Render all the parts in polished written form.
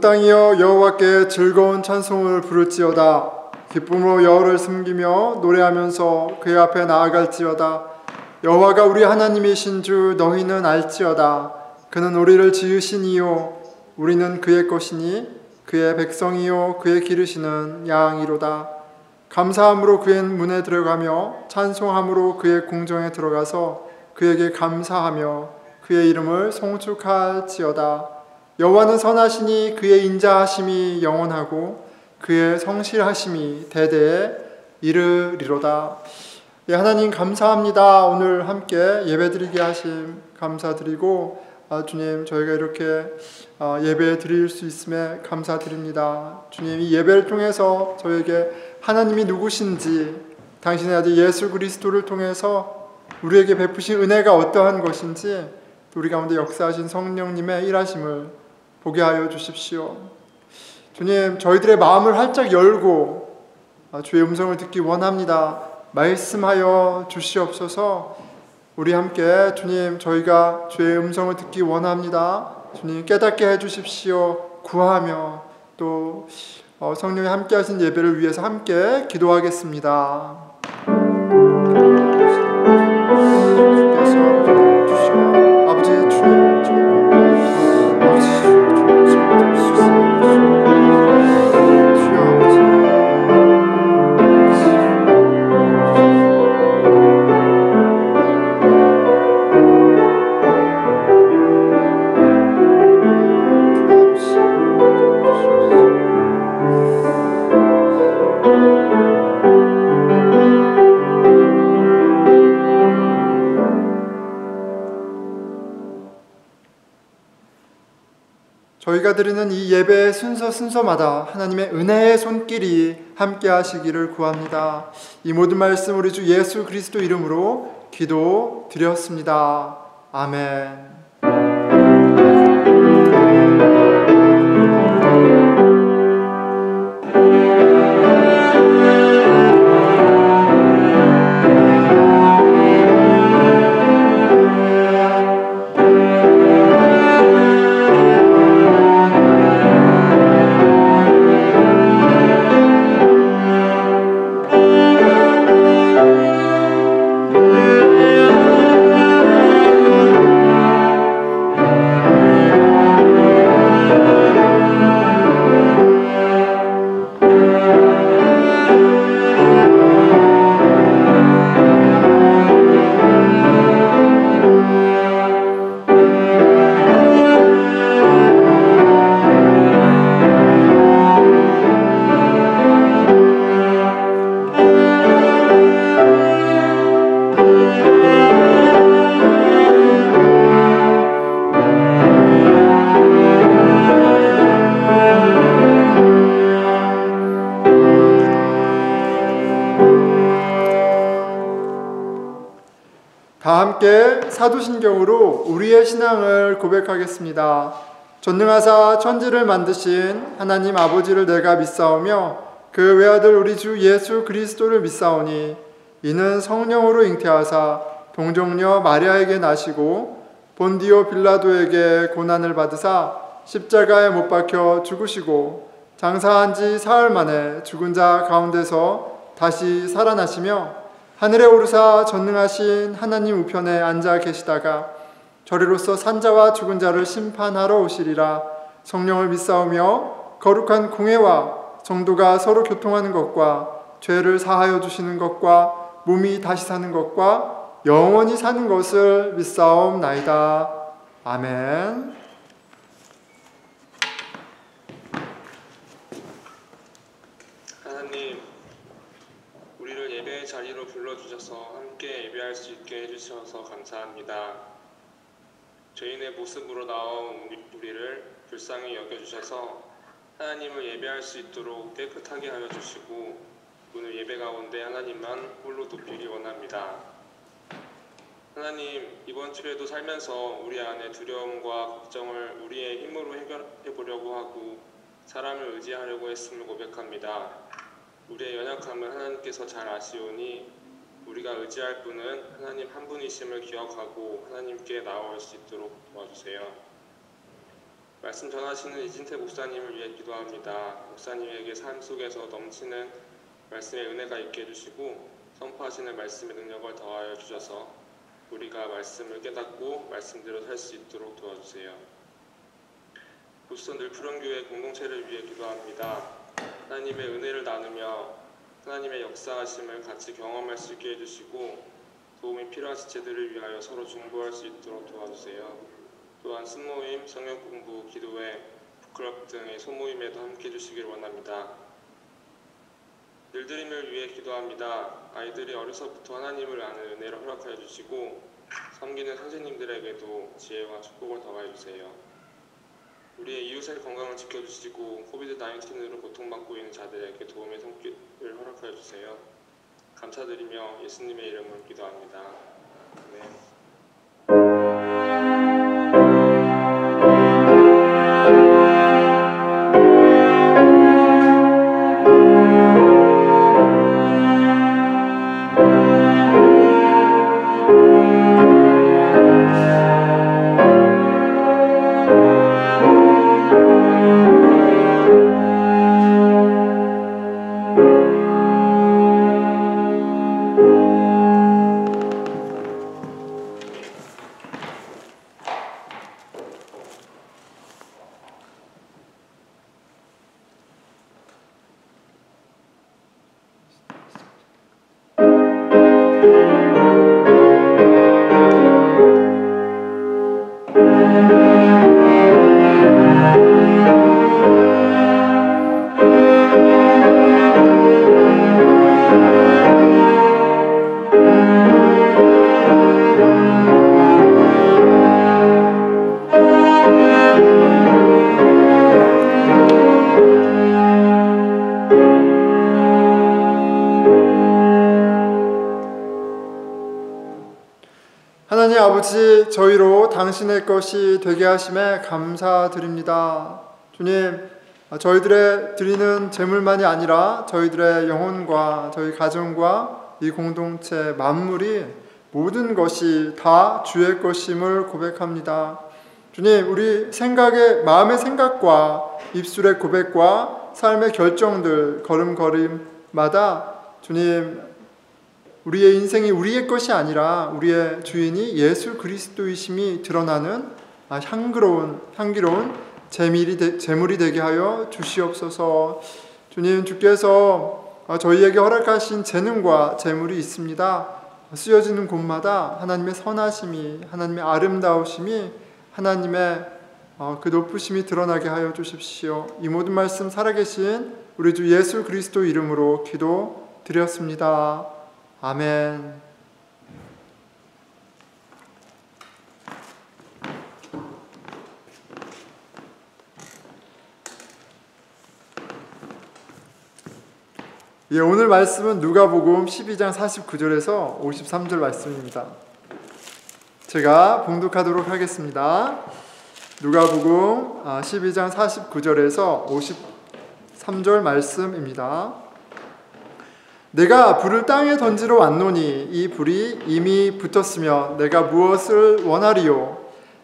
땅이여 여호와께 즐거운 찬송을 부를지어다. 기쁨으로 여호와를 섬기며 노래하면서 그의 앞에 나아갈지어다. 여호와가 우리 하나님이신 줄 너희는 알지어다. 그는 우리를 지으신 이요 우리는 그의 것이니 그의 백성이요 그의 기르시는 양이로다. 감사함으로 그의 문에 들어가며 찬송함으로 그의 궁정에 들어가서 그에게 감사하며 그의 이름을 송축할지어다. 여호와는 선하시니 그의 인자하심이 영원하고 그의 성실하심이 대대에 이르리로다. 예, 하나님 감사합니다. 오늘 함께 예배드리게 하심 감사드리고 주님 저희가 이렇게 예배 드릴 수 있음에 감사드립니다. 주님 이 예배를 통해서 저에게 하나님이 누구신지 당신의 아들 예수 그리스도를 통해서 우리에게 베푸신 은혜가 어떠한 것인지 우리 가운데 역사하신 성령님의 일하심을 보게 하여 주십시오. 주님 저희들의 마음을 활짝 열고 주의 음성을 듣기 원합니다. 말씀하여 주시옵소서. 우리 함께 주님 저희가 주의 음성을 듣기 원합니다. 주님 깨닫게 해주십시오. 구하며 또 성령이 함께 하신 예배를 위해서 함께 기도하겠습니다. 아버지 주님 저희가 드리는 이 예배의 순서마다 하나님의 은혜의 손길이 함께 하시기를 구합니다. 이 모든 말씀 우리 주 예수 그리스도 이름으로 기도드렸습니다. 아멘. 다 함께 사도신경으로 우리의 신앙을 고백하겠습니다. 전능하사 천지를 만드신 하나님 아버지를 내가 믿사오며 그 외아들 우리 주 예수 그리스도를 믿사오니 이는 성령으로 잉태하사 동정녀 마리아에게 나시고 본디오 빌라도에게 고난을 받으사 십자가에 못 박혀 죽으시고 장사한 지 사흘 만에 죽은 자 가운데서 다시 살아나시며 하늘에 오르사 전능하신 하나님 우편에 앉아 계시다가 저리로서 산자와 죽은 자를 심판하러 오시리라. 성령을 믿사오며 거룩한 공회와 성도가 서로 교통하는 것과 죄를 사하여 주시는 것과 몸이 다시 사는 것과 영원히 사는 것을 믿사옵나이다. 아멘. 하나님, 우리를 예배의 자리로 불러주셔서 함께 예배할 수 있게 해주셔서 감사합니다. 죄인의 모습으로 나온 우리를 불쌍히 여겨주셔서 하나님을 예배할 수 있도록 깨끗하게 하여 주시고 오늘 예배 가운데 하나님만 홀로 높이기 원합니다. 하나님, 이번 주에도 살면서 우리 안에 두려움과 걱정을 우리의 힘으로 해결해 보려고 하고 사람을 의지하려고 했음을 고백합니다. 우리의 연약함을 하나님께서 잘 아시오니 우리가 의지할 분은 하나님 한 분이심을 기억하고 하나님께 나아올 수 있도록 도와주세요. 말씀 전하시는 이진태 목사님을 위해 기도합니다. 목사님에게 삶 속에서 넘치는 말씀의 은혜가 있게 해주시고 선포하시는 말씀의 능력을 더하여 주셔서 우리가 말씀을 깨닫고 말씀대로 살 수 있도록 도와주세요. 부천 늘푸른교회 공동체를 위해 기도합니다. 하나님의 은혜를 나누며 하나님의 역사하심을 같이 경험할 수 있게 해주시고 도움이 필요한 지체들을 위하여 서로 중보할 수 있도록 도와주세요. 또한 순모임, 성경공부, 기도회, 북클럽 등의 소모임에도 함께 해주시길 원합니다. 늘드림을 위해 기도합니다. 아이들이 어려서부터 하나님을 아는 은혜를 허락하여 주시고 섬기는 선생님들에게도 지혜와 축복을 더하여 주세요. 우리의 이웃의 건강을 지켜주시고 코비드-19으로 고통받고 있는 자들에게 도움의 손길을 허락하여 주세요. 감사드리며 예수님의 이름으로 기도합니다. 아멘. 하나님 아버지, 저희로 당신의 것이 되게 하심에 감사드립니다. 주님, 저희들의 드리는 재물만이 아니라 저희들의 영혼과 저희 가정과 이 공동체 만물이 모든 것이 다 주의 것임을 고백합니다. 주님, 우리 마음의 생각과 입술의 고백과 삶의 결정들, 걸음걸음마다 주님, 우리의 인생이 우리의 것이 아니라 우리의 주인이 예수 그리스도이심이 드러나는 향기로운 제물이 되게 하여 주시옵소서. 주님, 주께서 저희에게 허락하신 재능과 재물이 있습니다. 쓰여지는 곳마다 하나님의 선하심이, 하나님의 아름다우심이, 하나님의 그 높으심이 드러나게 하여 주십시오. 이 모든 말씀 살아계신 우리 주 예수 그리스도 이름으로 기도드렸습니다. 아멘. 오늘 말씀은 누가복음 12장 49절에서 53절 말씀입니다. 제가 봉독하도록 하겠습니다. 누가복음 12장 49절에서 53절 말씀입니다. 내가 불을 땅에 던지러 왔노니 이 불이 이미 붙었으며 내가 무엇을 원하리요?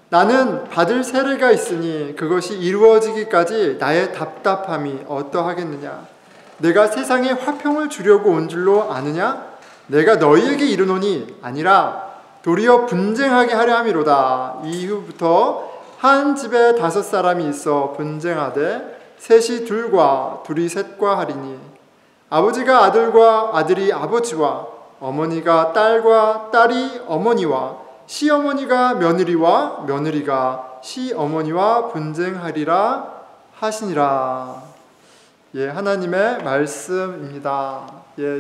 나는 받을 세례가 있으니 그것이 이루어지기까지 나의 답답함이 어떠하겠느냐? 내가 세상에 화평을 주려고 온 줄로 아느냐? 내가 너희에게 이르노니 아니라 도리어 분쟁하게 하려 함이로다. 이후부터 한 집에 5사람이 있어 분쟁하되 셋이 둘과 둘이 셋과 하리니 아버지가 아들과 아들이 아버지와 어머니가 딸과 딸이 어머니와 시어머니가 며느리와 며느리가 시어머니와 분쟁하리라 하시니라. 하나님의 말씀입니다.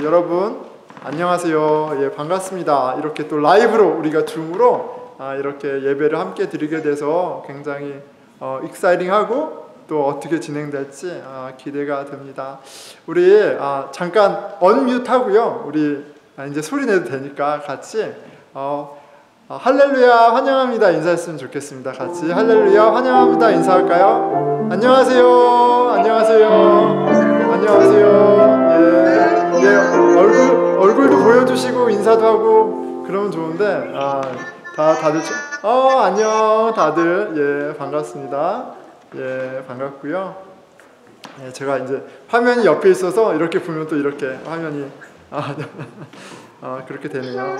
여러분 안녕하세요. 반갑습니다. 이렇게 또 라이브로 우리가 줌으로 이렇게 예배를 함께 드리게 돼서 굉장히 익사이팅하고 또 어떻게 진행될지 기대가 됩니다. 우리 잠깐 언뮤트하고요. 우리 이제 소리 내도 되니까 같이 할렐루야 환영합니다 인사했으면 좋겠습니다. 같이 할렐루야 환영합니다 인사할까요? 안녕하세요. 얼굴도 보여주시고 인사도 하고 그러면 좋은데 다들 안녕 다들 반갑습니다. 예, 반갑고요. 예, 제가 이제 화면이 옆에 있어서 이렇게 보면 또 이렇게 화면이 그렇게 되네요.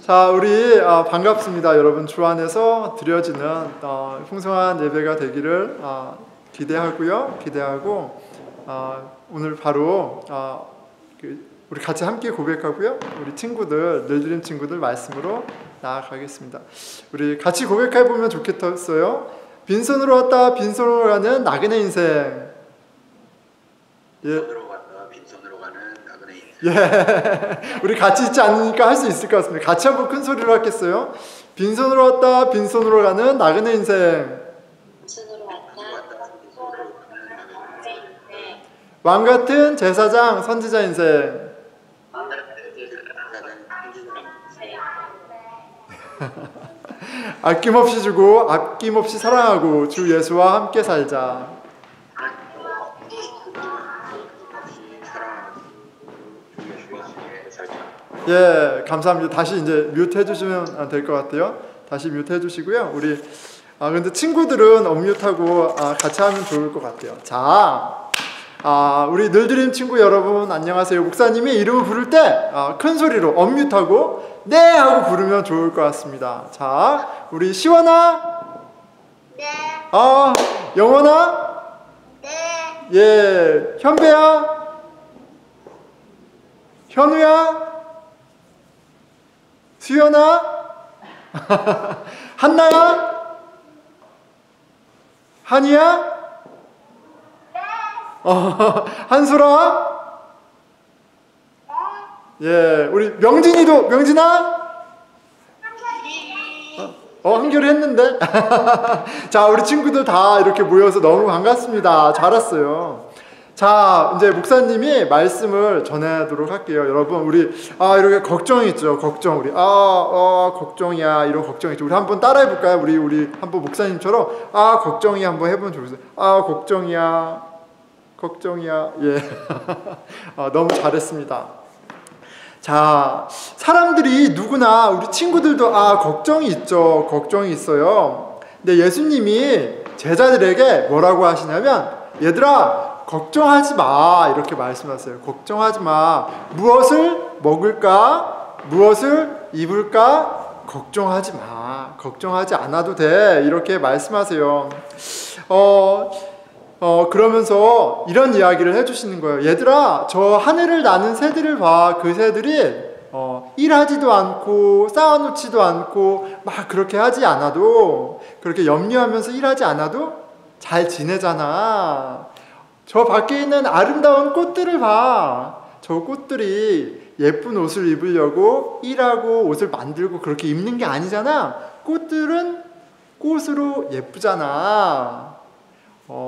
자, 우리 반갑습니다. 여러분 주 안에서 드려지는 풍성한 예배가 되기를 기대하고 오늘 바로 우리 같이 함께 고백하고요. 우리 친구들, 늘드림 친구들 말씀으로 나아가겠습니다. 우리 같이 고백해 보면 좋겠어요. 빈손으로 왔다 빈손으로 가는 나그네 인생. 빈손으로 갔다 빈손으로 가는 나그네 인생. 예, 우리 같이 있지 않으니까 할 수 있을 것 같습니다. 같이 한번 큰 소리로 하겠어요. 빈손으로 왔다 빈손으로 가는 나그네 인생. 빈손으로 왔다 빈손으로 가는 나그네 인생. 왕 같은 제사장 선지자 인생. 아낌없이 주고 아낌없이 사랑하고 주 예수와 함께 살자. 예, 감사합니다. 다시 이제 뮤트 해주시면 될 것 같아요. 다시 뮤트 해주시고요. 우리 근데 친구들은 언뮤트하고 같이 하면 좋을 것 같아요. 자, 우리 늘드림 친구 여러분 안녕하세요. 목사님이 이름을 부를 때 큰 소리로 언뮤트하고 네 하고 부르면 좋을 것 같습니다. 자, 우리 시원아, 네. 영원아, 네. 예, 현배야, 현우야, 수연아, 한나야, 한이야, 한솔아, 예, 우리 명진이도, 명진아, 한결이 했는데. 자, 우리 친구들 다 이렇게 모여서 너무 반갑습니다. 잘 왔어요. 자, 이제 목사님이 말씀을 전하도록 할게요. 여러분, 우리 이렇게 걱정이 있죠. 걱정. 우리 걱정이야. 이런 걱정이 있죠. 우리 한번 따라해 볼까요? 우리 한번 목사님처럼 걱정이 한번 해보면 좋겠어요. 걱정이야. 걱정이야. 예. 너무 잘했습니다. 자, 사람들이 누구나 우리 친구들도 걱정이 있죠. 걱정이 있어요. 근데 예수님이 제자들에게 뭐라고 하시냐면, 얘들아 걱정하지 마 이렇게 말씀하세요. 걱정하지 마. 무엇을 먹을까? 무엇을 입을까? 걱정하지 마. 걱정하지 않아도 돼. 이렇게 말씀하세요. 그러면서 이런 이야기를 해주시는 거예요. 얘들아, 저 하늘을 나는 새들을 봐. 그 새들이 일하지도 않고 쌓아놓지도 않고 막 그렇게 하지 않아도, 그렇게 염려하면서 일하지 않아도 잘 지내잖아. 저 밖에 있는 아름다운 꽃들을 봐. 저 꽃들이 예쁜 옷을 입으려고 일하고 옷을 만들고 그렇게 입는 게 아니잖아. 꽃들은 꽃으로 예쁘잖아.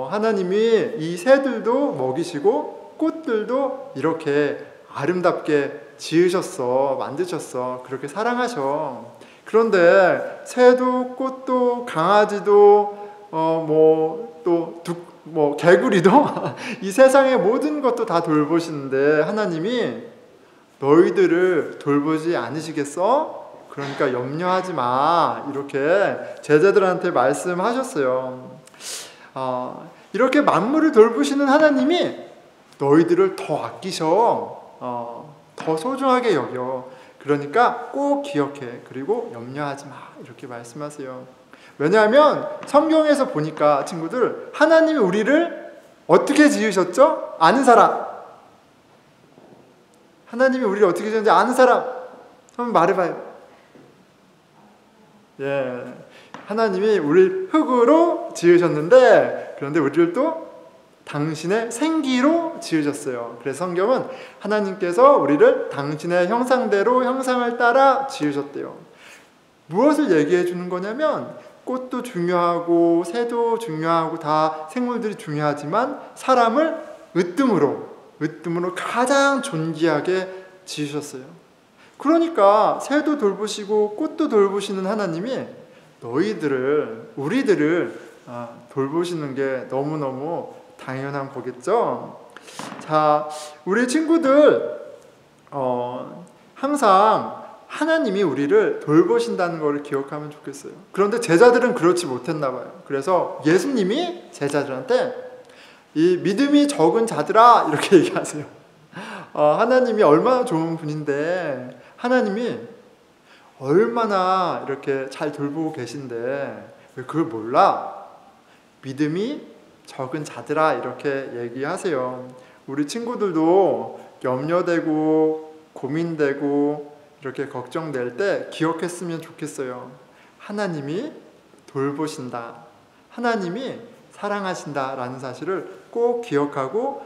하나님이 이 새들도 먹이시고 꽃들도 이렇게 아름답게 지으셨어, 만드셨어. 그렇게 사랑하셔. 그런데 새도 꽃도 강아지도 개구리도 이 세상의 모든 것도 다 돌보시는데 하나님이 너희들을 돌보지 않으시겠어? 그러니까 염려하지 마. 이렇게 제자들한테 말씀하셨어요. 이렇게 만물을 돌보시는 하나님이 너희들을 더 아끼셔. 더 소중하게 여겨. 그러니까 꼭 기억해. 그리고 염려하지 마. 이렇게 말씀하세요. 왜냐하면 성경에서 보니까 친구들, 하나님이 우리를 어떻게 지으셨죠? 아는 사람. 하나님이 우리를 어떻게 지었는지 아는 사람. 한번 말해봐요. 예. 하나님이 우리를 흙으로 지으셨는데, 그런데 우리를 또 당신의 생기로 지으셨어요. 그래서 성경은 하나님께서 우리를 당신의 형상대로 형상을 따라 지으셨대요. 무엇을 얘기해 주는 거냐면, 꽃도 중요하고 새도 중요하고 다 생물들이 중요하지만 사람을 으뜸으로 가장 존귀하게 지으셨어요. 그러니까 새도 돌보시고 꽃도 돌보시는 하나님이 우리들을 돌보시는 게 너무너무 당연한 거겠죠. 자, 우리 친구들 항상 하나님이 우리를 돌보신다는 것을 기억하면 좋겠어요. 그런데 제자들은 그렇지 못했나 봐요. 그래서 예수님이 제자들한테 이 믿음이 적은 자들아 이렇게 얘기하세요. 하나님이 얼마나 좋은 분인데, 하나님이 얼마나 이렇게 잘 돌보고 계신데 왜 그걸 몰라? 믿음이 적은 자들아 이렇게 얘기하세요. 우리 친구들도 염려되고 고민되고 이렇게 걱정될 때 기억했으면 좋겠어요. 하나님이 돌보신다, 하나님이 사랑하신다라는 사실을 꼭 기억하고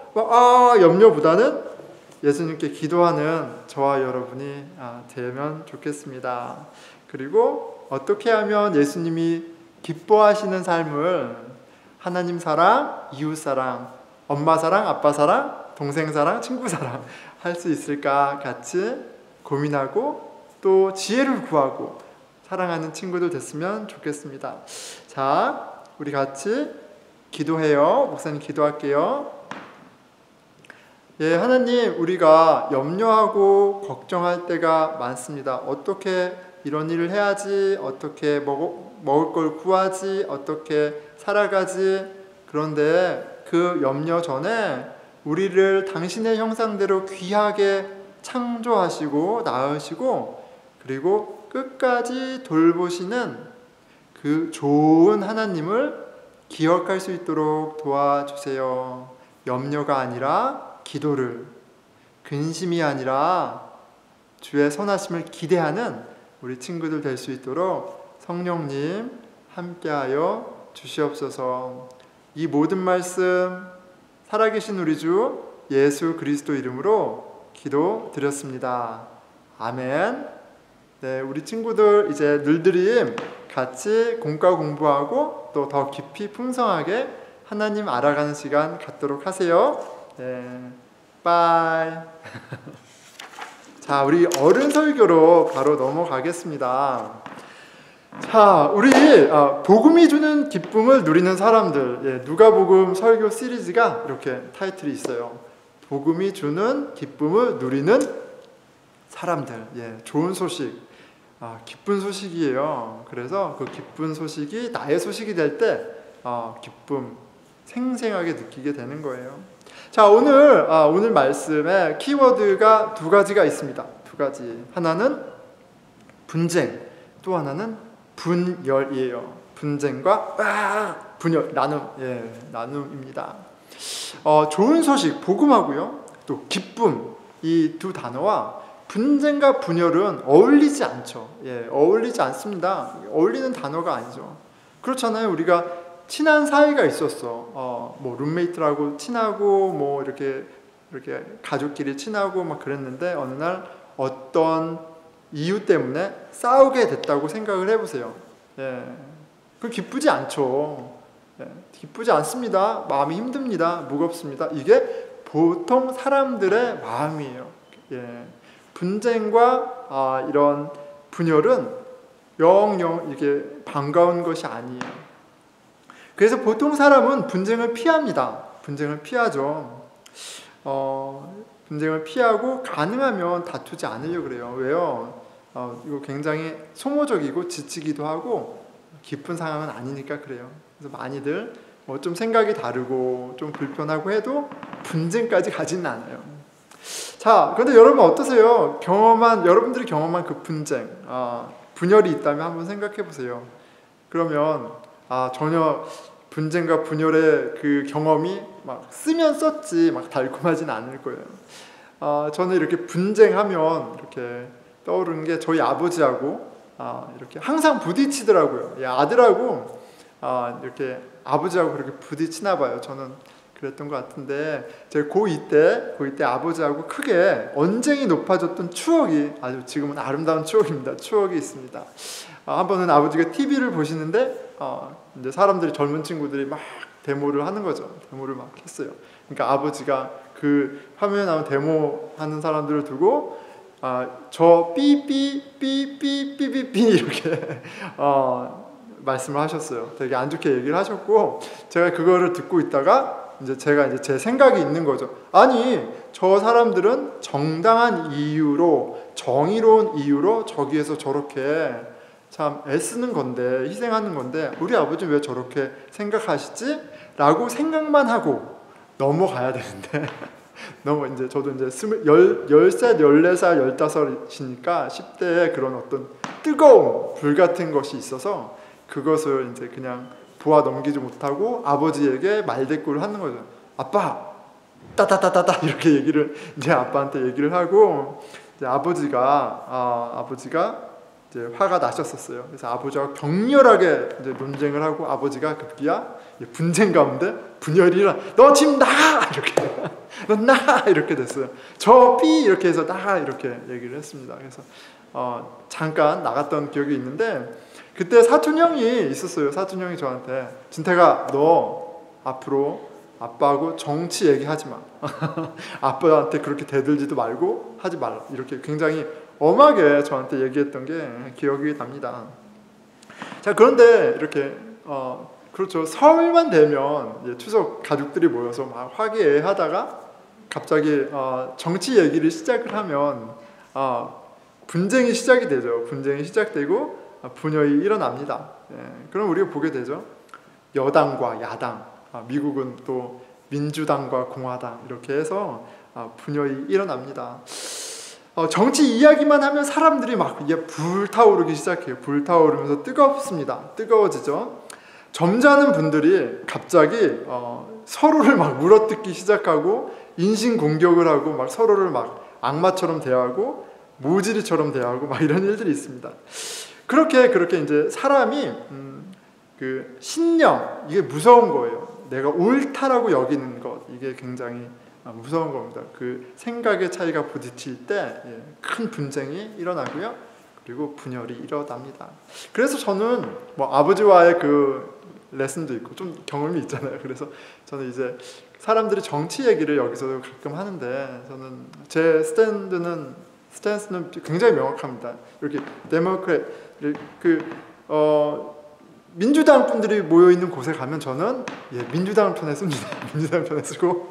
염려보다는 예수님께 기도하는 저와 여러분이 되면 좋겠습니다. 그리고 어떻게 하면 예수님이 기뻐하시는 삶을, 하나님 사랑, 이웃 사랑, 엄마 사랑, 아빠 사랑, 동생 사랑, 친구 사랑 할 수 있을까 같이 고민하고 또 지혜를 구하고 사랑하는 친구들 됐으면 좋겠습니다. 자, 우리 같이 기도해요. 목사님 기도할게요. 예, 하나님, 우리가 염려하고 걱정할 때가 많습니다. 어떻게 이런 일을 해야지, 어떻게 먹을 걸 구하지, 어떻게 살아가지. 그런데 그 염려 전에 우리를 당신의 형상대로 귀하게 창조하시고 낳으시고 그리고 끝까지 돌보시는 그 좋은 하나님을 기억할 수 있도록 도와주세요. 염려가 아니라 기도를, 근심이 아니라 주의 선하심을 기대하는 우리 친구들 될 수 있도록 성령님 함께하여 주시옵소서. 이 모든 말씀 살아계신 우리 주 예수 그리스도 이름으로 기도드렸습니다. 아멘. 네, 우리 친구들 이제 늘들이 같이 공과 공부하고 또 더 깊이 풍성하게 하나님 알아가는 시간 갖도록 하세요. 네, 빠이. 자, 우리 어른 설교로 바로 넘어가겠습니다. 자, 우리 복음이 주는 기쁨을 누리는 사람들, 예, 누가복음 설교 시리즈가 이렇게 타이틀이 있어요. 복음이 주는 기쁨을 누리는 사람들, 예, 좋은 소식, 기쁜 소식이에요. 그래서 그 기쁜 소식이 나의 소식이 될 때 기쁨 생생하게 느끼게 되는 거예요. 자, 오늘 말씀에 키워드가 두 가지가 있습니다. 두 가지. 하나는 분쟁, 또 하나는 분열이에요. 분쟁과 분열, 나눔입니다. 좋은 소식, 복음하고요, 또 기쁨, 이 두 단어와 분쟁과 분열은 어울리지 않죠. 예, 어울리지 않습니다. 어울리는 단어가 아니죠. 그렇잖아요. 우리가 친한 사이가 있었어. 뭐 룸메이트라고 친하고 뭐 이렇게 가족끼리 친하고 막 그랬는데 어느 날 어떤 이유 때문에 싸우게 됐다고 생각을 해보세요. 예, 그 기쁘지 않죠. 예, 기쁘지 않습니다. 마음이 힘듭니다. 무겁습니다. 이게 보통 사람들의 마음이에요. 예, 분쟁과 이런 분열은 영영 이게 반가운 것이 아니에요. 그래서 보통 사람은 분쟁을 피합니다. 분쟁을 피하죠. 분쟁을 피하고 가능하면 다투지 않으려고 그래요. 왜요? 이거 굉장히 소모적이고 지치기도 하고 깊은 상황은 아니니까 그래요. 그래서 많이들 좀 생각이 다르고 좀 불편하고 해도 분쟁까지 가지는 않아요. 자, 그런데 여러분 어떠세요? 여러분들이 경험한 그 분쟁, 분열이 있다면 한번 생각해 보세요. 그러면 전혀 분쟁과 분열의 그 경험이 막 쓰면 썼지 막 달콤하진 않을 거예요. 저는 이렇게 분쟁하면 이렇게 떠오르는 게 저희 아버지하고 이렇게 항상 부딪히더라고요. 아들하고 이렇게 아버지하고 그렇게 부딪히나 봐요. 저는 그랬던 것 같은데, 제가 고2 때 아버지하고 크게 언쟁이 높아졌던 추억이, 아주 지금은 아름다운 추억입니다. 추억이 있습니다. 한 번은 아버지가 TV를 보시는데 이제 사람들이, 젊은 친구들이 막 데모를 하는 거죠. 데모를 막 했어요. 그러니까 아버지가 그 화면에 나온 데모 하는 사람들을 두고 저 삐삐삐삐삐삐삐 이렇게 말씀을 하셨어요. 되게 안 좋게 얘기를 하셨고, 제가 그거를 듣고 있다가 제가 제 생각이 있는 거죠. 아니, 저 사람들은 정당한 이유로 정의로운 이유로 저기에서 저렇게 참 애쓰는 건데, 희생하는 건데 우리 아버지는 왜 저렇게 생각하시지? 라고 생각만 하고 넘어가야 되는데 너무 이제 저도 이제 10살, 14살, 15이니까 10대에 그런 어떤 뜨거움, 불 같은 것이 있어서 그것을 이제 그냥 보아 넘기지 못하고 아버지에게 말대꾸를 하는 거죠. 아빠, 따다다다다 이렇게 얘기를 이제 아빠한테 얘기를 하고, 이제 아버지가 이제 화가 나셨었어요. 그래서 아버지가 격렬하게 이제 논쟁을 하고, 아버지가 급기야 분쟁 가운데 분열이 일어나. 너 지금 나가! 이렇게. 너 나가! 이렇게 됐어요. 저 삐! 이렇게 해서 나가! 이렇게 얘기를 했습니다. 그래서 잠깐 나갔던 기억이 있는데, 그때 사촌 형이 있었어요. 사촌 형이 저한테, 진태가 너 앞으로 아빠하고 정치 얘기하지 마. 아빠한테 그렇게 대들지도 말고 하지 말라. 이렇게 굉장히 엄하게 저한테 얘기했던 게 기억이 납니다. 자, 그런데 이렇게 그렇죠. 설만 되면 추석 가족들이 모여서 막 화기애애하다가 갑자기 정치 얘기를 시작을 하면 분쟁이 시작이 되죠. 분쟁이 시작되고 분열이 일어납니다. 그럼 우리가 보게 되죠. 여당과 야당, 미국은 또 민주당과 공화당, 이렇게 해서 분열이 일어납니다. 정치 이야기만 하면 사람들이 막 이게 불타오르기 시작해요. 불타오르면서 뜨겁습니다. 뜨거워지죠. 점잖은 분들이 갑자기 서로를 막 물어뜯기 시작하고 인신공격을 하고 막 서로를 막 악마처럼 대하고 모질이처럼 대하고 막 이런 일들이 있습니다. 그렇게 이제 사람이 그 신념, 이게 무서운 거예요. 내가 옳다라고 여기는 것, 이게 굉장히 무서운 겁니다. 그 생각의 차이가 부딪힐 때 큰 분쟁이 일어나고요. 그리고 분열이 일어납니다. 그래서 저는 뭐 아버지와의 그 레슨도 있고 좀 경험이 있잖아요. 그래서 저는 이제 사람들이 정치 얘기를 여기서도 가끔 하는데, 저는 제 스탠스는 굉장히 명확합니다. 이렇게 데모크레 민주당 분들이 모여 있는 곳에 가면 저는 민주당 편에 씁니다. 민주당 편에 쓰고,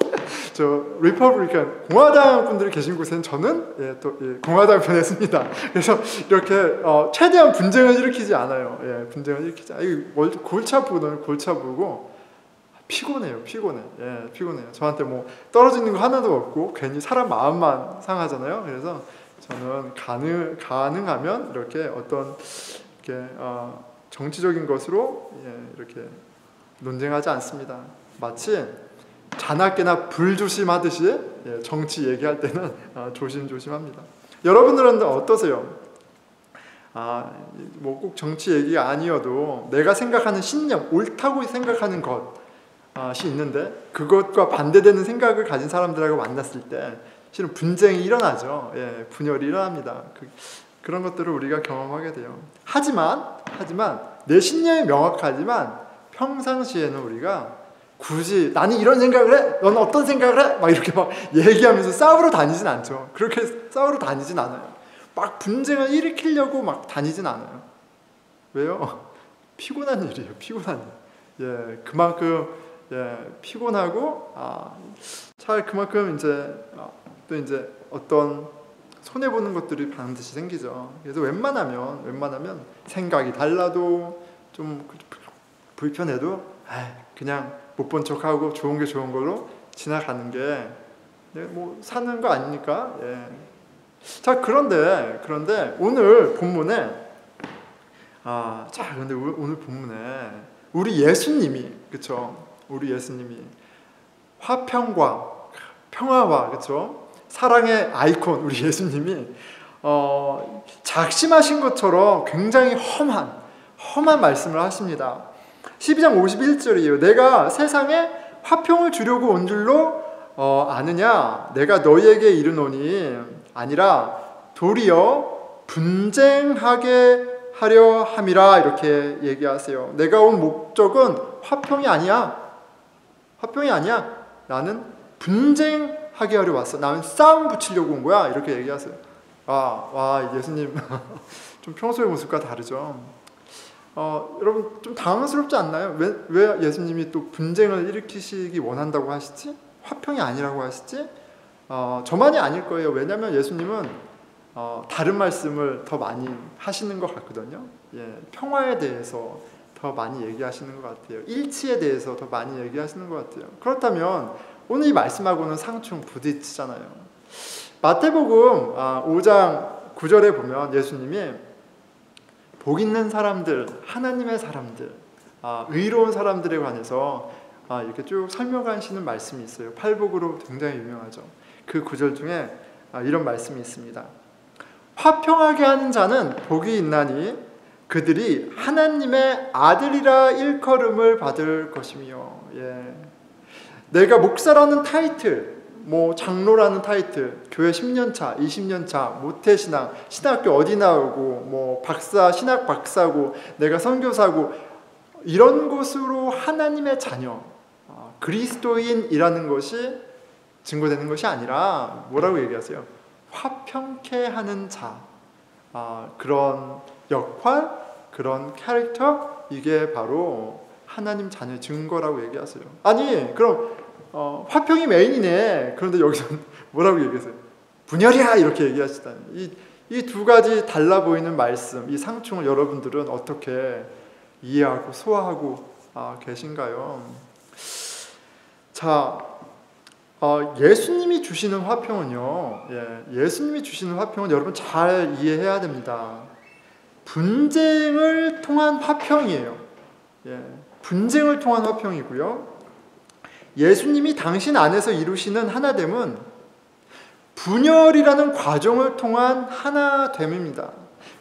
저 리퍼블리칸 공화당 분들이 계신 곳에는 저는 공화당 편에 씁니다. 그래서 이렇게 최대한 분쟁을 일으키지 않아요. 분쟁을 일으키지 않아요. 골치 아프고 피곤해요. 피곤해요. 저한테 뭐 떨어지는 거 하나도 없고 괜히 사람 마음만 상하잖아요. 그래서 저는 가능하면 이렇게 어떤 정치적인 것으로 이렇게 논쟁하지 않습니다. 마치 자나깨나 불조심하듯이 정치 얘기할 때는 조심합니다. 여러분들은 어떠세요? 뭐 꼭 정치 얘기가 아니어도 내가 생각하는 신념, 옳다고 생각하는 것이 있는데 그것과 반대되는 생각을 가진 사람들하고 만났을 때 실은 분쟁이 일어나죠. 분열이 일어납니다. 그런 것들을 우리가 경험하게 돼요. 하지만 내 신념이 명확하지만 평상시에는 우리가 굳이 나는 이런 생각을 해, 너는 어떤 생각을 해? 막 이렇게 막 얘기하면서 싸우러 다니진 않죠. 그렇게 싸우러 다니진 않아요. 막 분쟁을 일으키려고 막 다니진 않아요. 왜요? 피곤한 일이에요. 피곤한 일. 그만큼 피곤하고 그만큼 이제 어떤 손해 보는 것들이 반드시 생기죠. 그래서 웬만하면 생각이 달라도 좀 불편해도 그냥 못 본 척하고 좋은 게 좋은 걸로 지나가는 게 뭐 사는 거 아닙니까? 자, 그런데 오늘 본문에 근데 오늘 본문에 우리 예수님이, 그렇죠? 우리 예수님이 화평과 평화와, 그렇죠? 사랑의 아이콘 우리 예수님이 작심하신 것처럼 굉장히 험한 말씀을 하십니다. 12장 51절이에요. 내가 세상에 화평을 주려고 온 줄로 아느냐? 내가 너희에게 이르노니 아니라 도리어 분쟁하게 하려 함이라. 이렇게 얘기하세요. 내가 온 목적은 화평이 아니야. 나는 분쟁하게 하려 왔어. 나는 싸움 붙이려고 온 거야. 이렇게 얘기하세요. 예수님 좀 평소의 모습과 다르죠. 여러분 좀 당황스럽지 않나요? 왜 예수님이 또 분쟁을 일으키시기 원한다고 하시지? 화평이 아니라고 하시지? 저만이 아닐 거예요. 왜냐하면 예수님은 다른 말씀을 더 많이 하시는 것 같거든요. 평화에 대해서 더 많이 얘기하시는 것 같아요. 일치에 대해서 더 많이 얘기하시는 것 같아요. 그렇다면 오늘 이 말씀하고는 상충 부딪히잖아요. 마태복음 5장 9절에 보면 예수님이 복 있는 사람들, 하나님의 사람들, 의로운 사람들에 관해서 이렇게 쭉 설명하시는 말씀이 있어요. 팔복으로 굉장히 유명하죠. 그 구절 중에 이런 말씀이 있습니다. 화평하게 하는 자는 복이 있나니 그들이 하나님의 아들이라 일컬음을 받을 것이며. 내가 목사라는 타이틀, 장로라는 타이틀, 교회 10년차, 20년차, 모태신앙, 신학교 어디 나오고, 박사, 신학 박사고, 내가 선교사고, 이런 것으로 하나님의 자녀, 그리스도인이라는 것이 증거되는 것이 아니라 뭐라고 얘기하세요? 화평케 하는 자, 그런 역할, 그런 캐릭터, 이게 바로 하나님 자녀의 증거라고 얘기하세요. 아니 그럼 화평이 메인이네. 그런데 여기서 뭐라고 얘기하세요? 분열이야 이렇게 얘기하시다니. 이 두 가지 달라 보이는 말씀, 이 상충을 여러분들은 어떻게 이해하고 소화하고 계신가요? 자, 예수님이 주시는 화평은요, 예수님이 주시는 화평은 여러분 잘 이해해야 됩니다. 분쟁을 통한 화평이에요. 분쟁을 통한 화평이고요. 예수님이 당신 안에서 이루시는 하나됨은 분열이라는 과정을 통한 하나됨입니다.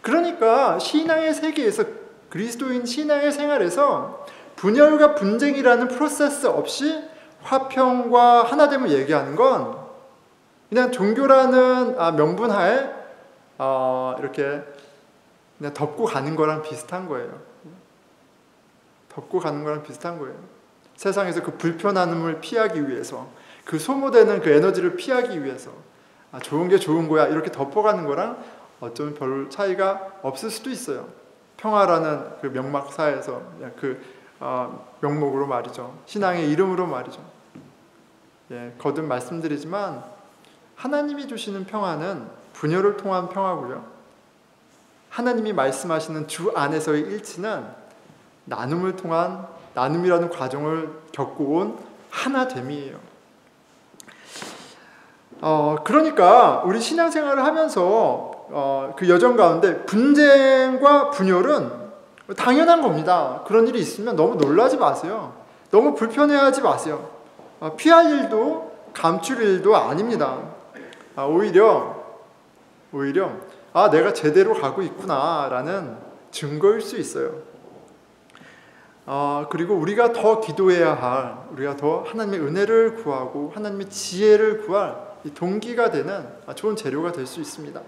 그러니까 신앙의 세계에서, 그리스도인 신앙의 생활에서 분열과 분쟁이라는 프로세스 없이 화평과 하나됨을 얘기하는 건 그냥 종교라는 명분하에 이렇게 그냥 덮고 가는 거랑 비슷한 거예요. 덮고 가는 거랑 비슷한 거예요. 세상에서 그 불편함을 피하기 위해서, 그 소모되는 그 에너지를 피하기 위해서 좋은 게 좋은 거야 이렇게 덮어가는 거랑 어쩌면 별 차이가 없을 수도 있어요. 평화라는 그 명막사에서 그 명목으로 말이죠. 신앙의 이름으로 말이죠. 거듭 말씀드리지만 하나님이 주시는 평화는 분열을 통한 평화고요. 하나님이 말씀하시는 주 안에서의 일치는 나눔을 통한, 나눔이라는 과정을 겪어온 하나됨이에요. 그러니까 우리 신앙생활을 하면서 그 여정 가운데 분쟁과 분열은 당연한 겁니다. 그런 일이 있으면 너무 놀라지 마세요. 너무 불편해하지 마세요. 피할 일도 감출 일도 아닙니다. 오히려 내가 제대로 가고 있구나라는 증거일 수 있어요. 그리고 우리가 더 기도해야 할, 우리가 더 하나님의 은혜를 구하고 하나님의 지혜를 구할 이 동기가 되는 좋은 재료가 될 수 있습니다.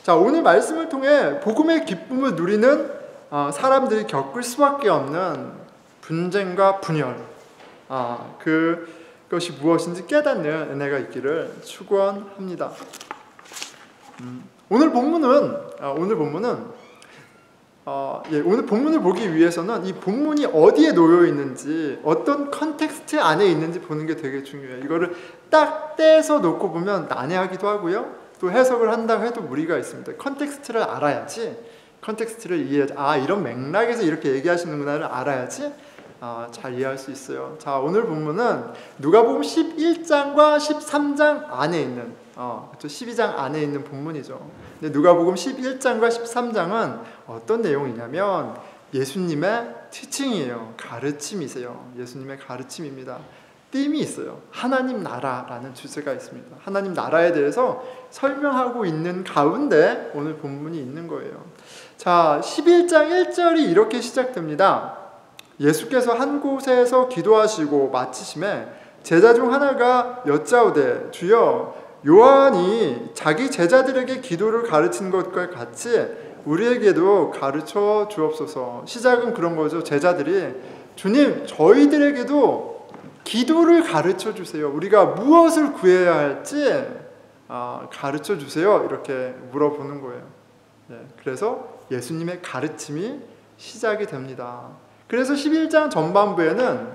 자, 오늘 말씀을 통해 복음의 기쁨을 누리는 사람들이 겪을 수밖에 없는 분쟁과 분열, 그것이 무엇인지 깨닫는 은혜가 있기를 축원합니다. 오늘 본문을 보기 위해서는 이 본문이 어디에 놓여 있는지, 어떤 컨텍스트 안에 있는지 보는 게 되게 중요해요. 이거를 딱 떼서 놓고 보면 난해하기도 하고요. 또 해석을 한다고 해도 무리가 있습니다. 컨텍스트를 알아야지, 컨텍스트를 이해하지, 이런 맥락에서 이렇게 얘기하시는구나를 알아야지 잘 이해할 수 있어요. 자, 오늘 본문은 누가복음 11장과 13장 안에 있는 12장 안에 있는 본문이죠. 근데 누가복음 11장과 13장은 어떤 내용이냐면 예수님의 티칭이에요. 가르침이세요. 예수님의 가르침입니다. 띠임이 있어요. 하나님 나라라는 주제가 있습니다. 하나님 나라에 대해서 설명하고 있는 가운데 오늘 본문이 있는 거예요. 자, 11장 1절이 이렇게 시작됩니다. 예수께서 한 곳에서 기도하시고 마치심에 제자 중 하나가 여짜오되 주여 요한이 자기 제자들에게 기도를 가르친 것과 같이 우리에게도 가르쳐 주옵소서. 시작은 그런 거죠. 제자들이 주님 저희들에게도 기도를 가르쳐 주세요. 우리가 무엇을 구해야 할지 가르쳐 주세요. 이렇게 물어보는 거예요. 그래서 예수님의 가르침이 시작이 됩니다. 그래서 11장 전반부에는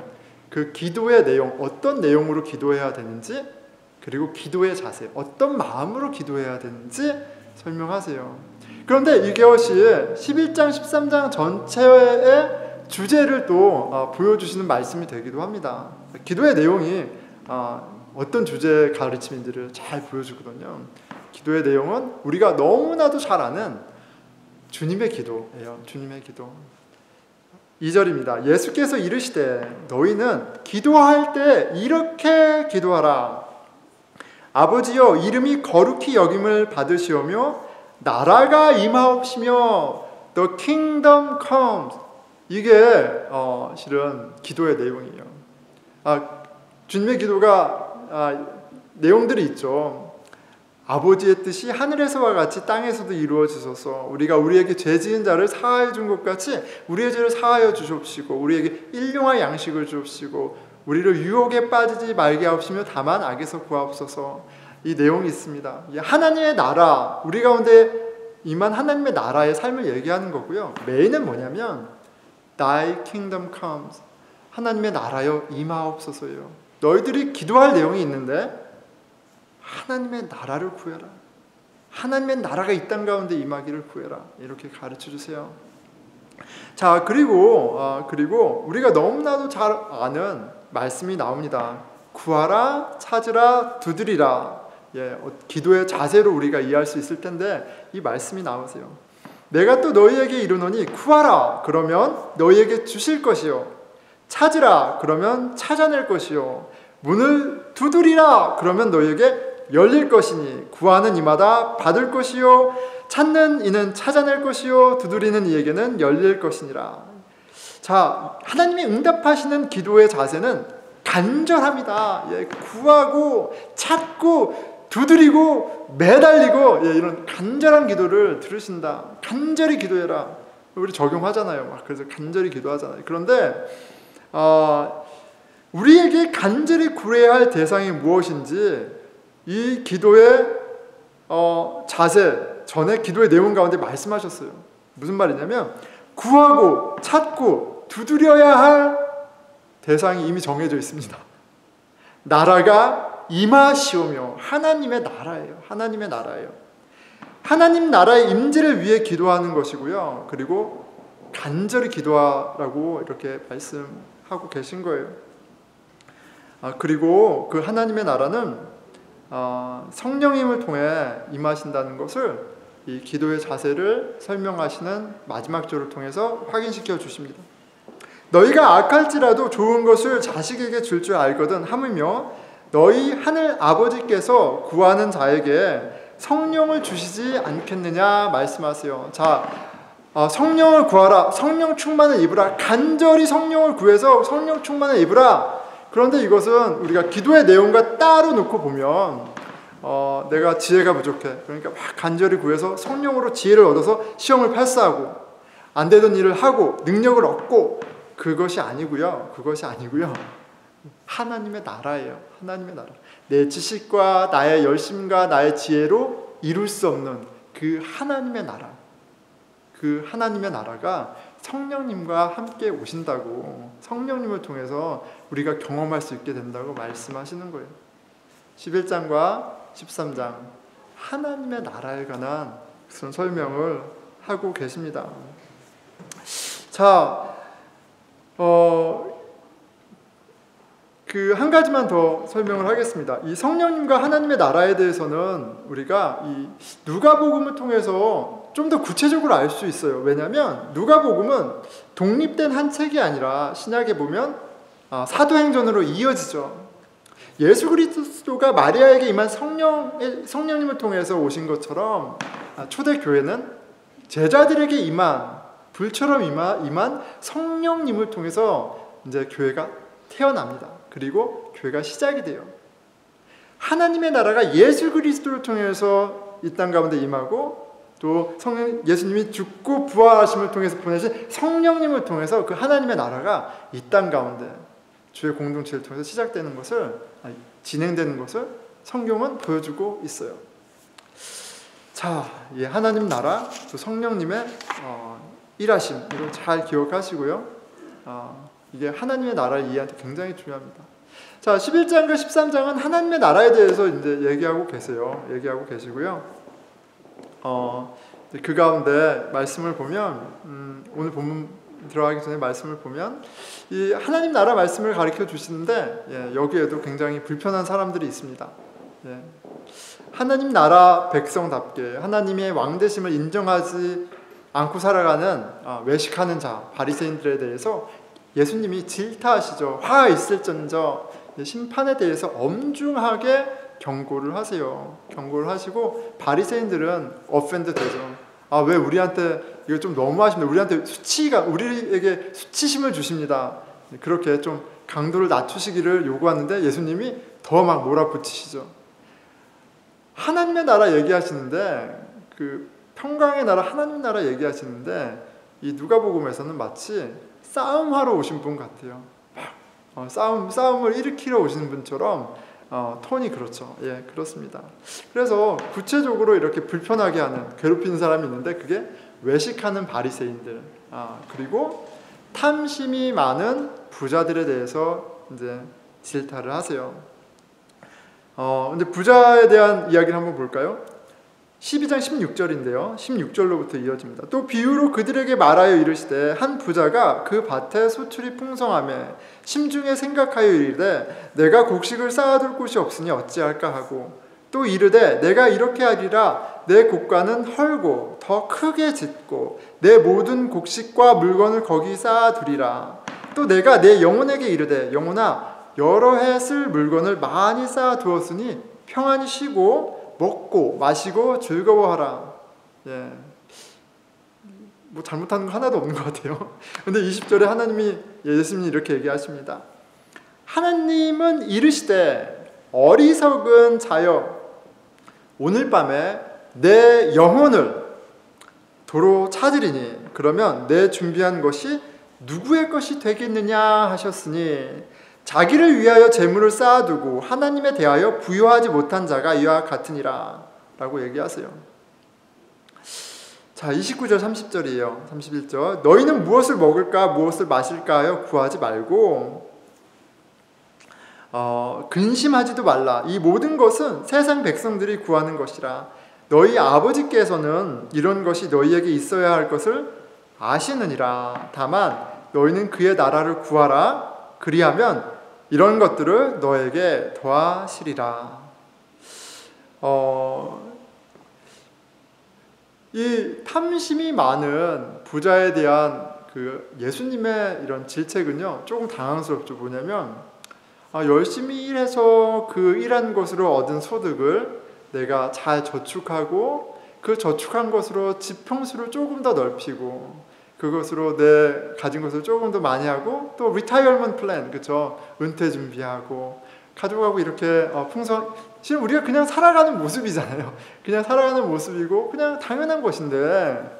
그 기도의 내용, 어떤 내용으로 기도해야 되는지, 그리고 기도의 자세, 어떤 마음으로 기도해야 되는지 설명하세요. 그런데 이것이 11장, 13장 전체의 주제를 또 보여주시는 말씀이 되기도 합니다. 기도의 내용이 어떤 주제의 가르침인지를 잘 보여주거든요. 기도의 내용은 우리가 너무나도 잘 아는 주님의 기도예요. 주님의 기도. 2절입니다. 예수께서 이르시되 너희는 기도할 때 이렇게 기도하라. 아버지여 이름이 거룩히 여김을 받으시오며 나라가 임하옵시며 The kingdom comes. 이게 실은 기도의 내용이에요. 주님의 기도가 내용들이 있죠. 아버지의 뜻이 하늘에서와 같이 땅에서도 이루어지소서. 우리가 우리에게 죄 지은 자를 사하여 준 것 같이 우리의 죄를 사하여 주시옵시고 우리에게 일용할 양식을 주옵시고 우리를 유혹에 빠지지 말게 하옵시며 다만 악에서 구하옵소서. 이 내용이 있습니다. 하나님의 나라, 우리 가운데 임한 하나님의 나라의 삶을 얘기하는 거고요. 메인은 뭐냐면 Thy kingdom comes. 하나님의 나라여 임하옵소서예요. 너희들이 기도할 내용이 있는데 하나님의 나라를 구해라. 하나님의 나라가 이 땅 가운데 임하기를 구해라. 이렇게 가르쳐 주세요. 자, 그리고 우리가 너무나도 잘 아는 말씀이 나옵니다. 구하라, 찾으라, 두드리라. 기도의 자세로 우리가 이해할 수 있을 텐데 이 말씀이 나오세요. 내가 또 너희에게 이르노니 구하라 그러면 너희에게 주실 것이요 찾으라 그러면 찾아낼 것이요 문을 두드리라 그러면 너희에게 열릴 것이니 구하는 이마다 받을 것이요 찾는 이는 찾아낼 것이요 두드리는 이에게는 열릴 것이니라. 자, 하나님이 응답하시는 기도의 자세는 간절합니다. 구하고 찾고 두드리고 매달리고 이런 간절한 기도를 들으신다. 간절히 기도해라. 우리 적용하잖아요. 그래서 간절히 기도하잖아요. 그런데 우리에게 간절히 구해야 할 대상이 무엇인지 이 기도의 자세 전에 기도의 내용 가운데 말씀하셨어요. 무슨 말이냐면 구하고 찾고 두드려야 할 대상이 이미 정해져 있습니다. 나라가 임하시오며 하나님의 나라예요. 하나님의 나라예요. 하나님 나라의 임재를 위해 기도하는 것이고요. 그리고 간절히 기도하라고 이렇게 말씀하고 계신 거예요. 그리고 그 하나님의 나라는 성령님을 통해 임하신다는 것을 이 기도의 자세를 설명하시는 마지막 절을 통해서 확인시켜 주십니다. 너희가 악할지라도 좋은 것을 자식에게 줄 줄 알거든 하물며 너희 하늘 아버지께서 구하는 자에게 성령을 주시지 않겠느냐 말씀하세요. 자, 성령을 구하라. 성령 충만을 입으라. 간절히 성령을 구해서 성령 충만을 입으라. 그런데 이것은 우리가 기도의 내용과 따로 놓고 보면 내가 지혜가 부족해. 그러니까 막 간절히 구해서 성령으로 지혜를 얻어서 시험을 패스하고 안 되던 일을 하고 능력을 얻고 그것이 아니고요. 하나님의 나라예요. 하나님의 나라. 내 지식과 나의 열심과 나의 지혜로 이룰 수 없는 그 하나님의 나라. 그 하나님의 나라가 성령님과 함께 오신다고, 성령님을 통해서 우리가 경험할 수 있게 된다고 말씀하시는 거예요. 11장과 13장 하나님의 나라에 관한 그런 설명을 하고 계십니다. 자, 한 가지만 더 설명을 하겠습니다. 이 성령님과 하나님의 나라에 대해서는 우리가 이 누가복음을 통해서 좀 더 구체적으로 알 수 있어요. 왜냐하면 누가복음은 독립된 한 책이 아니라 신약에 보면 사도행전으로 이어지죠. 예수 그리스도가 마리아에게 임한 성령님을 통해서 오신 것처럼 초대교회는 제자들에게 임한 불처럼 임한 성령님을 통해서 이제 교회가 태어납니다. 그리고 교회가 시작이 돼요. 하나님의 나라가 예수 그리스도를 통해서 이 땅 가운데 임하고 또 예수님이 죽고 부활하심을 통해서 보내신 성령님을 통해서 그 하나님의 나라가 이 땅 가운데 주의 공동체를 통해서 시작되는 것을, 진행되는 것을 성경은 보여주고 있어요. 자, 하나님 나라, 또 성령님의 일하심, 이걸 잘 기억하시고요. 이게 하나님의 나라를 이해하는 데 굉장히 중요합니다. 자, 11장과 13장은 하나님의 나라에 대해서 이제 얘기하고 계시고요. 그 가운데 말씀을 보면 오늘 본문 들어가기 전에 말씀을 보면 이 하나님 나라 말씀을 가르쳐 주시는데 여기에도 굉장히 불편한 사람들이 있습니다. 하나님 나라 백성답게 하나님의 왕되심을 인정하지 않고 살아가는 외식하는 자 바리새인들에 대해서 예수님이 질타하시죠. 화 있을전저 심판에 대해서 엄중하게 경고를 하세요. 경고를 하시고 바리새인들은 offend 되죠. 왜 우리한테 이거 좀 너무하십니다. 우리에게 수치심을 주십니다. 그렇게 좀 강도를 낮추시기를 요구하는데 예수님이 더 막 몰아붙이시죠. 하나님의 나라 얘기하시는데 그 평강의 나라 하나님 나라 얘기하시는데 이 누가복음에서는 마치 싸움하러 오신 분 같아요. 싸움을 일으키러 오신 분처럼 톤이 그렇죠. 그렇습니다. 그래서 구체적으로 이렇게 불편하게 하는 괴롭히는 사람이 있는데 그게 외식하는 바리새인들 그리고 탐심이 많은 부자들에 대해서 이제 질타를 하세요. 근데 부자에 대한 이야기를 한번 볼까요? 12장 16절인데요. 16절로부터 이어집니다. 또 비유로 그들에게 말하여 이르시되 한 부자가 그 밭에 소출이 풍성하매 심중에 생각하여 이르되 내가 곡식을 쌓아둘 곳이 없으니 어찌할까 하고 또 이르되 내가 이렇게 하리라 내 곡간은 헐고 더 크게 짓고 내 모든 곡식과 물건을 거기 쌓아두리라. 또 내가 내 영혼에게 이르되 영혼아 여러 해 쓸 물건을 많이 쌓아두었으니 평안히 쉬고 먹고 마시고 즐거워하라. 뭐 잘못하는 거 하나도 없는 것 같아요. 근데 20절에 예수님이 이렇게 얘기하십니다. 하나님은 이르시되 어리석은 자여 오늘 밤에 내 영혼을 도로 찾으리니 그러면 내 준비한 것이 누구의 것이 되겠느냐 하셨으니 자기를 위하여 재물을 쌓아두고 하나님에 대하여 부여하지 못한 자가 이와 같으니라 라고 얘기하세요. 자, 29절 30절이에요. 31절 너희는 무엇을 먹을까 무엇을 마실까 하여 구하지 말고 근심하지도 말라. 이 모든 것은 세상 백성들이 구하는 것이라. 너희 아버지께서는 이런 것이 너희에게 있어야 할 것을 아시느니라. 다만 너희는 그의 나라를 구하라. 그리하면 이런 것들을 너에게 더하시리라. 이 탐심이 많은 부자에 대한 그 예수님의 이런 질책은요 조금 당황스럽죠. 뭐냐면 열심히 일해서 그 일한 것으로 얻은 소득을 내가 잘 저축하고 그 저축한 것으로 집 평수를 조금 더 넓히고 그것으로 내 가진 것을 조금 더 많이 하고 또 리타이어먼트 플랜 그렇죠 은퇴 준비하고 가져가고 이렇게 지금 우리가 그냥 살아가는 모습이잖아요. 그냥 살아가는 모습이고 그냥 당연한 것인데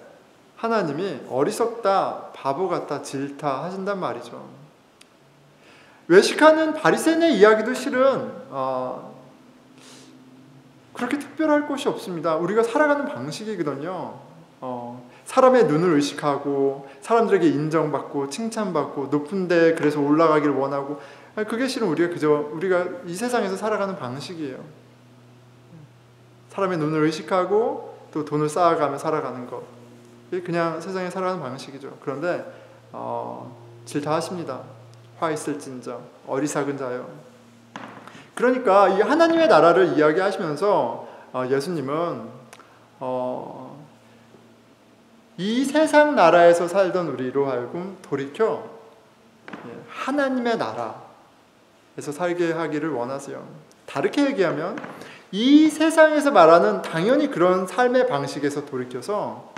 하나님이 어리석다 바보 같다 질타하신단 말이죠. 외식하는 바리새인의 이야기도 실은 그렇게 특별할 것이 없습니다. 우리가 살아가는 방식이거든요. 사람의 눈을 의식하고 사람들에게 인정받고 칭찬받고 높은데 그래서 올라가기를 원하고 그게 실은 우리가 이 세상에서 살아가는 방식이에요. 사람의 눈을 의식하고 또 돈을 쌓아가며 살아가는 것 이게 그냥 세상에 살아가는 방식이죠. 그런데 질타하십니다. 화 있을진저 어리석은 자요. 그러니까 이 하나님의 나라를 이야기하시면서 예수님은 이 세상 나라에서 살던 우리로 하여금 돌이켜 하나님의 나라에서 살게 하기를 원하세요. 다르게 얘기하면 이 세상에서 말하는 당연히 그런 삶의 방식에서 돌이켜서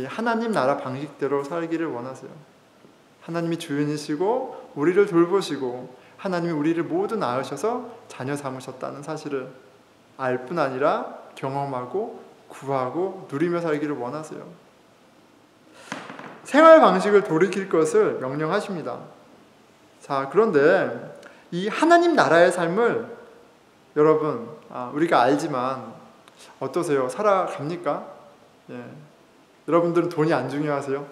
하나님 나라 방식대로 살기를 원하세요. 하나님이 주인이시고 우리를 돌보시고 하나님이 우리를 모두 낳으셔서 자녀 삼으셨다는 사실을 알 뿐 아니라 경험하고 구하고 누리며 살기를 원하세요. 생활 방식을 돌이킬 것을 명령하십니다. 자, 그런데 이 하나님 나라의 삶을 여러분 우리가 알지만 어떠세요? 살아갑니까? 여러분들은 돈이 안 중요하세요?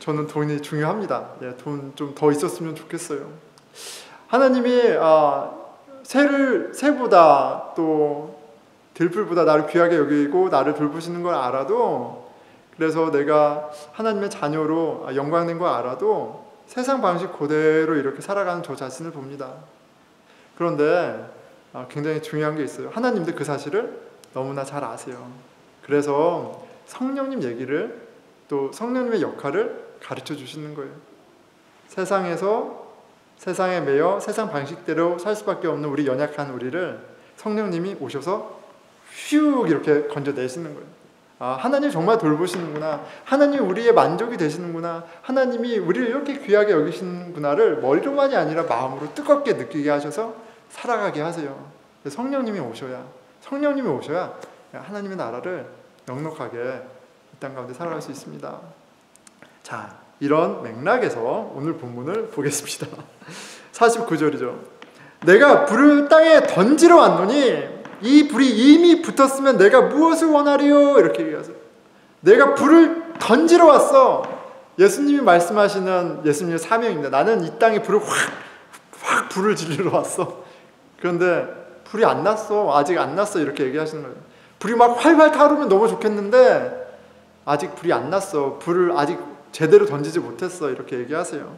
저는 돈이 중요합니다. 돈 좀 더 있었으면 좋겠어요. 하나님이 새보다 또 들불보다 나를 귀하게 여기고 나를 돌보시는 걸 알아도, 그래서 내가 하나님의 자녀로 영광된 걸 알아도 세상 방식 그대로 이렇게 살아가는 저 자신을 봅니다. 그런데 굉장히 중요한 게 있어요. 하나님도 그 사실을 너무나 잘 아세요. 그래서 성령님 얘기를, 또 성령님의 역할을 가르쳐 주시는 거예요. 세상에 매여 세상 방식대로 살 수밖에 없는 우리 연약한 우리를 성령님이 오셔서 휙 이렇게 건져내시는 거예요. 하나님 정말 돌보시는구나, 하나님이 우리의 만족이 되시는구나, 하나님이 우리를 이렇게 귀하게 여기시는구나를 머리로만이 아니라 마음으로 뜨겁게 느끼게 하셔서 살아가게 하세요. 성령님이 오셔야 하나님의 나라를 넉넉하게 이 땅 가운데 살아갈 수 있습니다. 자, 이런 맥락에서 오늘 본문을 보겠습니다. 49절이죠. 내가 불을 땅에 던지러 왔노니 이 불이 이미 붙었으면 내가 무엇을 원하리요? 이렇게 얘기하세요. 내가 불을 던지러 왔어. 예수님이 말씀하시는 예수님의 사명입니다. 나는 이 땅에 불을 확 불을 지르러 왔어. 그런데 불이 안 났어. 아직 안 났어. 이렇게 얘기하시는 거예요. 불이 막 활활 타오르면 너무 좋겠는데 아직 불이 안 났어. 불을 아직 제대로 던지지 못했어. 이렇게 얘기하세요.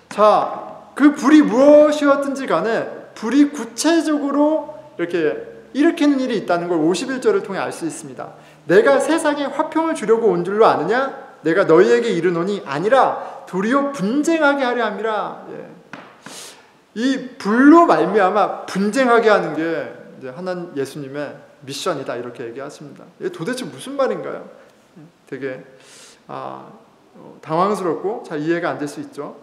자, 그 불이 무엇이었든지 간에 불이 구체적으로 이렇게 일으키는 일이 있다는 걸 51절을 통해 알 수 있습니다. 내가 세상에 화평을 주려고 온 줄로 아느냐? 내가 너희에게 이르노니 아니라 도리어 분쟁하게 하려 함이라. 이 불로 말미암아 분쟁하게 하는 게 이제 하나님 예수님의 미션이다, 이렇게 얘기하십니다. 이게 도대체 무슨 말인가요? 되게 당황스럽고 잘 이해가 안 될 수 있죠.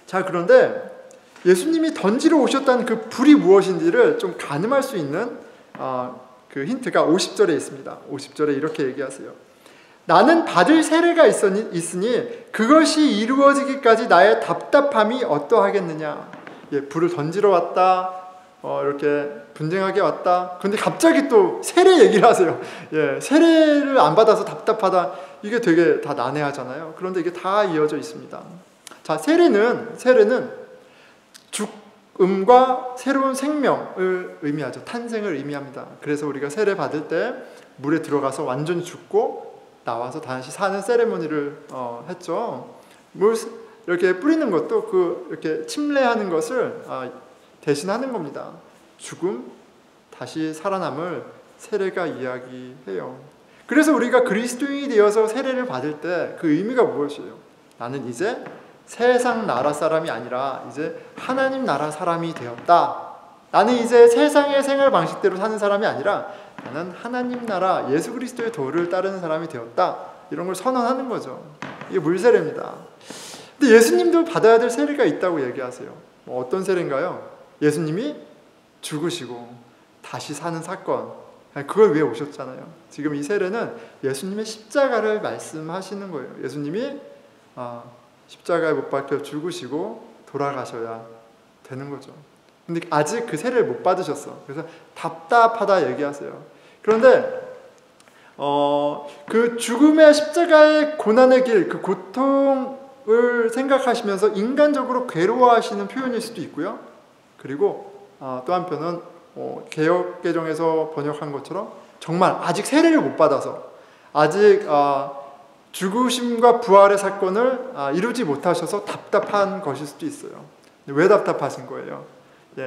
자, 그런데 예수님이 던지러 오셨다는 그 불이 무엇인지를 좀 가늠할 수 있는 그 힌트가 50절에 있습니다. 50절에 이렇게 얘기하세요. 나는 받을 세례가 있으니 그것이 이루어지기까지 나의 답답함이 어떠하겠느냐. 불을 던지러 왔다, 이렇게 분쟁하게 왔다. 그런데 갑자기 또 세례 얘기를 하세요. 세례를 안 받아서 답답하다. 이게 되게 다 난해하잖아요. 그런데 이게 다 이어져 있습니다. 자, 세례는 죽음과 새로운 생명을 의미하죠. 탄생을 의미합니다. 그래서 우리가 세례 받을 때 물에 들어가서 완전히 죽고 나와서 다시 사는 세레모니를 했죠. 물 이렇게 뿌리는 것도 이렇게 침례하는 것을 대신하는 겁니다. 죽음, 다시 살아남을 세례가 이야기해요. 그래서 우리가 그리스도인이 되어서 세례를 받을 때 그 의미가 무엇이에요? 나는 이제 세상 나라 사람이 아니라 이제 하나님 나라 사람이 되었다. 나는 이제 세상의 생활 방식대로 사는 사람이 아니라 나는 하나님 나라 예수 그리스도의 도를 따르는 사람이 되었다. 이런 걸 선언하는 거죠. 이게 물세례입니다. 근데 예수님도 받아야 될 세례가 있다고 얘기하세요. 어떤 세례인가요? 예수님이 죽으시고 다시 사는 사건, 그걸 위해 오셨잖아요. 지금 이 세례는 예수님의 십자가를 말씀하시는 거예요. 예수님이 십자가에 못 박혀 죽으시고 돌아가셔야 되는 거죠. 근데 아직 그 세례를 못 받으셨어. 그래서 답답하다 얘기하세요. 그런데 그 죽음의 십자가의 고난의 길, 그 고통을 생각하시면서 인간적으로 괴로워하시는 표현일 수도 있고요. 그리고 또 한편은 개역개정에서 번역한 것처럼 정말 아직 세례를 못 받아서 아직 죽으심과 부활의 사건을 이루지 못하셔서 답답한 것일 수도 있어요. 왜 답답하신 거예요?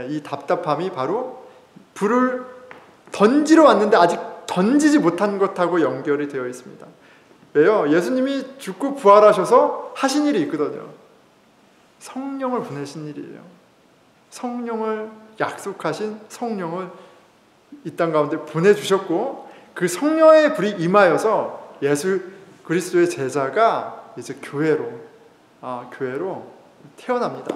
이 답답함이 바로 불을 던지러 왔는데 아직 던지지 못한 것하고 연결이 되어 있습니다. 왜요? 예수님이 죽고 부활하셔서 하신 일이 있거든요. 성령을 보내신 일이에요. 성령을 약속하신 성령을 이 땅 가운데 보내주셨고 그 성령의 불이 임하여서 예수 그리스도의 제자가 이제 교회로 태어납니다.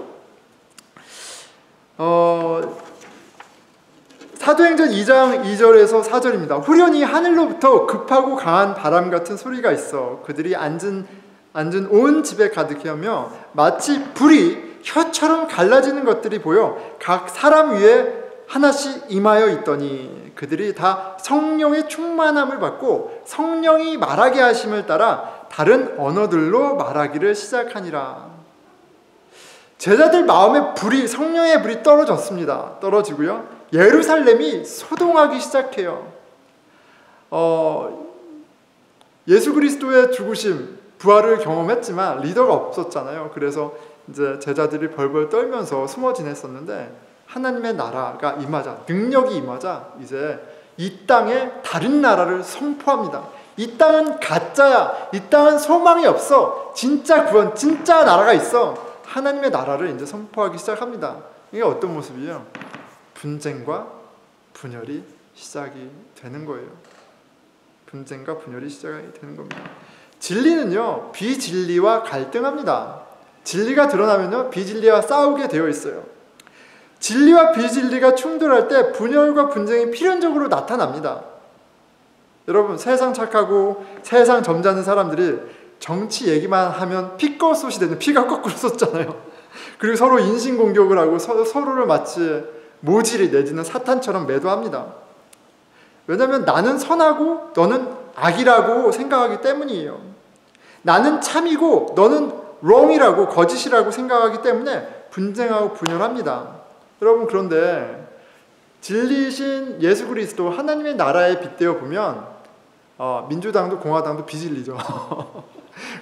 사도행전 2장 2절에서 4절입니다. 후련히 하늘로부터 급하고 강한 바람 같은 소리가 있어 그들이 앉은 온 집에 가득히 하며 마치 불이 혀처럼 갈라지는 것들이 보여 각 사람 위에 하나씩 임하여 있더니 그들이 다 성령의 충만함을 받고 성령이 말하게 하심을 따라 다른 언어들로 말하기를 시작하니라. 제자들 마음에 성령의 불이 떨어졌습니다. 떨어지고요. 예루살렘이 소동하기 시작해요. 예수 그리스도의 죽으심, 부활을 경험했지만 리더가 없었잖아요. 그래서 이제 제자들이 벌벌 떨면서 숨어 지냈었는데 하나님의 나라가 임하자, 능력이 임하자 이제 이 땅에 다른 나라를 선포합니다. 이 땅은 가짜야. 이 땅은 소망이 없어. 진짜 구원, 진짜 나라가 있어. 하나님의 나라를 이제 선포하기 시작합니다. 이게 어떤 모습이에요? 분쟁과 분열이 시작이 되는 거예요. 분쟁과 분열이 시작이 되는 겁니다. 진리는요, 비진리와 갈등합니다. 진리가 드러나면요, 비진리와 싸우게 되어 있어요. 진리와 비진리가 충돌할 때 분열과 분쟁이 필연적으로 나타납니다. 여러분, 세상 착하고 세상 점잖은 사람들이 정치 얘기만 하면 피꺼솥이 되는, 피가 거꾸로 쏟잖아요. 그리고 서로 인신공격을 하고 서로를 마치 모질이 내지는 사탄처럼 매도합니다. 왜냐하면 나는 선하고 너는 악이라고 생각하기 때문이에요. 나는 참이고 너는 wrong이라고, 거짓이라고 생각하기 때문에 분쟁하고 분열합니다. 여러분, 그런데 진리이신 예수 그리스도 하나님의 나라에 빗대어 보면 민주당도 공화당도 비진리죠.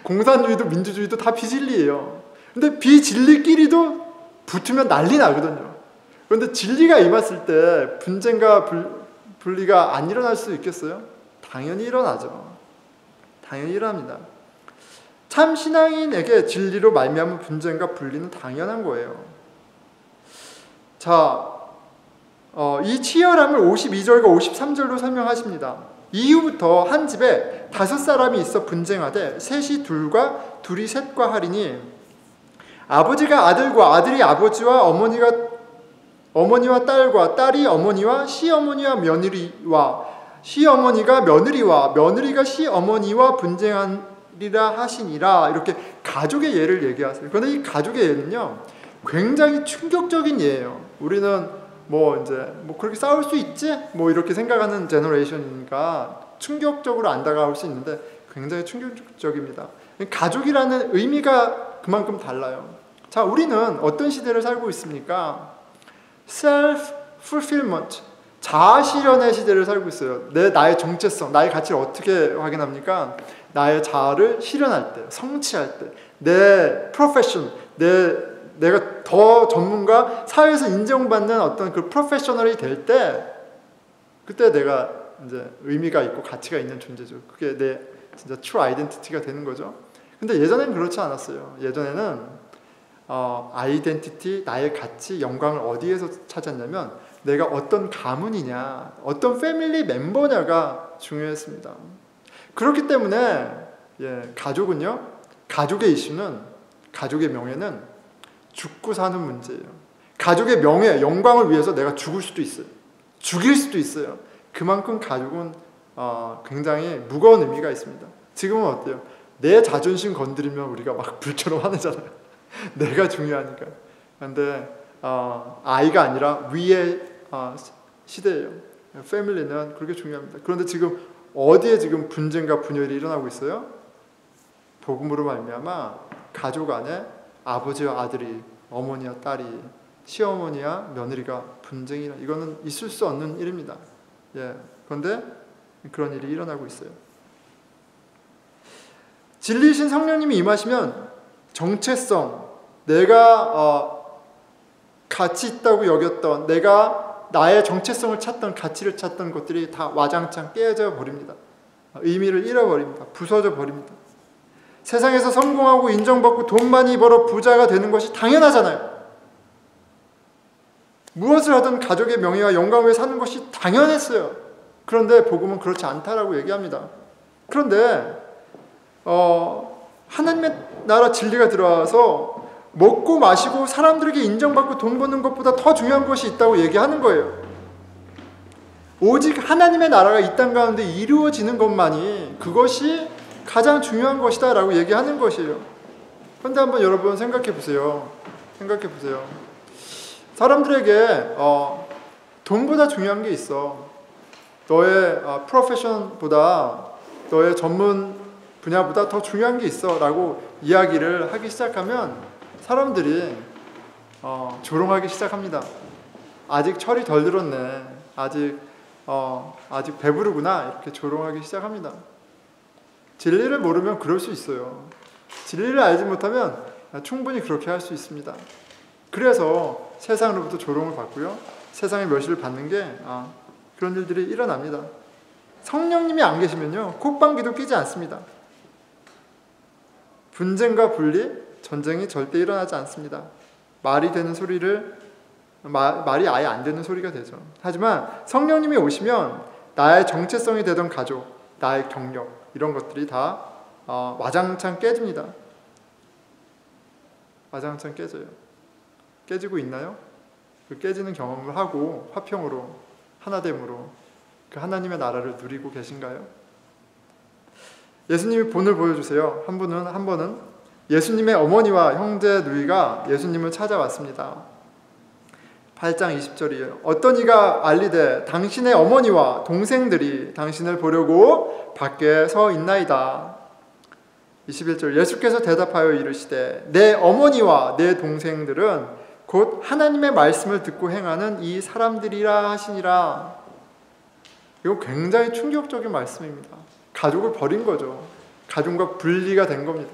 공산주의도 민주주의도 다 비진리예요. 근데 비진리끼리도 붙으면 난리 나거든요. 그런데 진리가 임했을 때 분쟁과 분리가 안 일어날 수 있겠어요? 당연히 일어나죠. 당연히 일어납니다. 참 신앙인에게 진리로 말미암은 분쟁과 분리는 당연한 거예요. 자, 이 치열함을 52절과 53절로 설명하십니다. 이후부터 한 집에 5사람이 있어 분쟁하되 셋이 둘과 둘이 셋과 하리니 아버지가 아들과 아들이 아버지와 어머니와 딸과 딸이 어머니와 시어머니와 며느리와 시어머니가 며느리와 며느리가 시어머니와 분쟁하리라 하시니라. 이렇게 가족의 예를 얘기하세요. 그런데 이 가족의 예는요, 굉장히 충격적인 예예요. 우리는 그렇게 싸울 수 있지? 이렇게 생각하는 제너레이션이니까 충격적으로 안 다가올 수 있는데 굉장히 충격적입니다. 가족이라는 의미가 그만큼 달라요. 자, 우리는 어떤 시대를 살고 있습니까? self-fulfillment, 자아실현의 시대를 살고 있어요. 나의 정체성, 나의 가치를 어떻게 확인합니까? 나의 자아를 실현할 때, 성취할 때, 내 프로페션, 내가 더 전문가, 사회에서 인정받는 어떤 그 프로페셔널이 될 때, 그때 내가 이제 의미가 있고 가치가 있는 존재죠. 그게 내 진짜 true identity가 되는 거죠. 근데 예전에는 그렇지 않았어요. 예전에는 아이덴티티, 나의 가치, 영광을 어디에서 찾았냐면 내가 어떤 가문이냐, 어떤 패밀리 멤버냐가 중요했습니다. 그렇기 때문에 가족은요, 가족의 이슈는, 가족의 명예는 죽고 사는 문제예요. 가족의 명예, 영광을 위해서 내가 죽을 수도 있어요. 죽일 수도 있어요. 그만큼 가족은 굉장히 무거운 의미가 있습니다. 지금은 어때요? 내 자존심 건드리면 우리가 막 불처럼 화내잖아요. 내가 중요하니까. 그런데 아이가 아니라 위의 시대예요. 패밀리는 그렇게 중요합니다. 그런데 지금 어디에 지금 분쟁과 분열이 일어나고 있어요? 복음으로 말미암아 가족 안에 아버지와 아들이, 어머니와 딸이, 시어머니와 며느리가 분쟁이나, 이거는 있을 수 없는 일입니다. 그런데 그런 일이 일어나고 있어요. 진리이신 성령님이 임하시면 정체성, 내가 가치 있다고 여겼던, 내가 나의 정체성을 찾던, 가치를 찾던 것들이 다 와장창 깨져 버립니다. 의미를 잃어버립니다. 부서져 버립니다. 세상에서 성공하고 인정받고 돈 많이 벌어 부자가 되는 것이 당연하잖아요. 무엇을 하든 가족의 명예와 영광 위에 사는 것이 당연했어요. 그런데 복음은 그렇지 않다라고 얘기합니다. 그런데 하나님의 나라 진리가 들어와서 먹고 마시고 사람들에게 인정받고 돈 버는 것보다 더 중요한 것이 있다고 얘기하는 거예요. 오직 하나님의 나라가 이 땅 가운데 이루어지는 것만이 그것이 가장 중요한 것이다 라고 얘기하는 것이에요. 그런데 한번 여러분 생각해 보세요. 사람들에게 돈보다 중요한 게 있어. 너의 프로페션보다, 너의 전문 분야보다 더 중요한 게 있어 라고 이야기를 하기 시작하면 사람들이 조롱하기 시작합니다. 아직 철이 덜 들었네. 아직 배부르구나. 이렇게 조롱하기 시작합니다. 진리를 모르면 그럴 수 있어요. 진리를 알지 못하면 충분히 그렇게 할 수 있습니다. 그래서 세상으로부터 조롱을 받고요. 세상의 멸시를 받는 게 그런 일들이 일어납니다. 성령님이 안 계시면요. 콧방귀도 끼지 않습니다. 분쟁과 분리, 전쟁이 절대 일어나지 않습니다. 말이 아예 안 되는 소리가 되죠. 하지만 성령님이 오시면 나의 정체성이 되던 가족, 나의 경력 이런 것들이 다 와장창 깨집니다. 와장창 깨져요. 깨지고 있나요? 그 깨지는 경험을 하고 화평으로 하나됨으로 그 하나님의 나라를 누리고 계신가요? 예수님이 본을 보여주세요. 한 번은 예수님의 어머니와 형제 누이가 예수님을 찾아왔습니다. 8장 20절이에요. 어떤 이가 알리되 당신의 어머니와 동생들이 당신을 보려고 밖에 서 있나이다. 21절 예수께서 대답하여 이르시되 내 어머니와 내 동생들은 곧 하나님의 말씀을 듣고 행하는 이 사람들이라 하시니라. 이거 굉장히 충격적인 말씀입니다. 가족을 버린 거죠. 가족과 분리가 된 겁니다.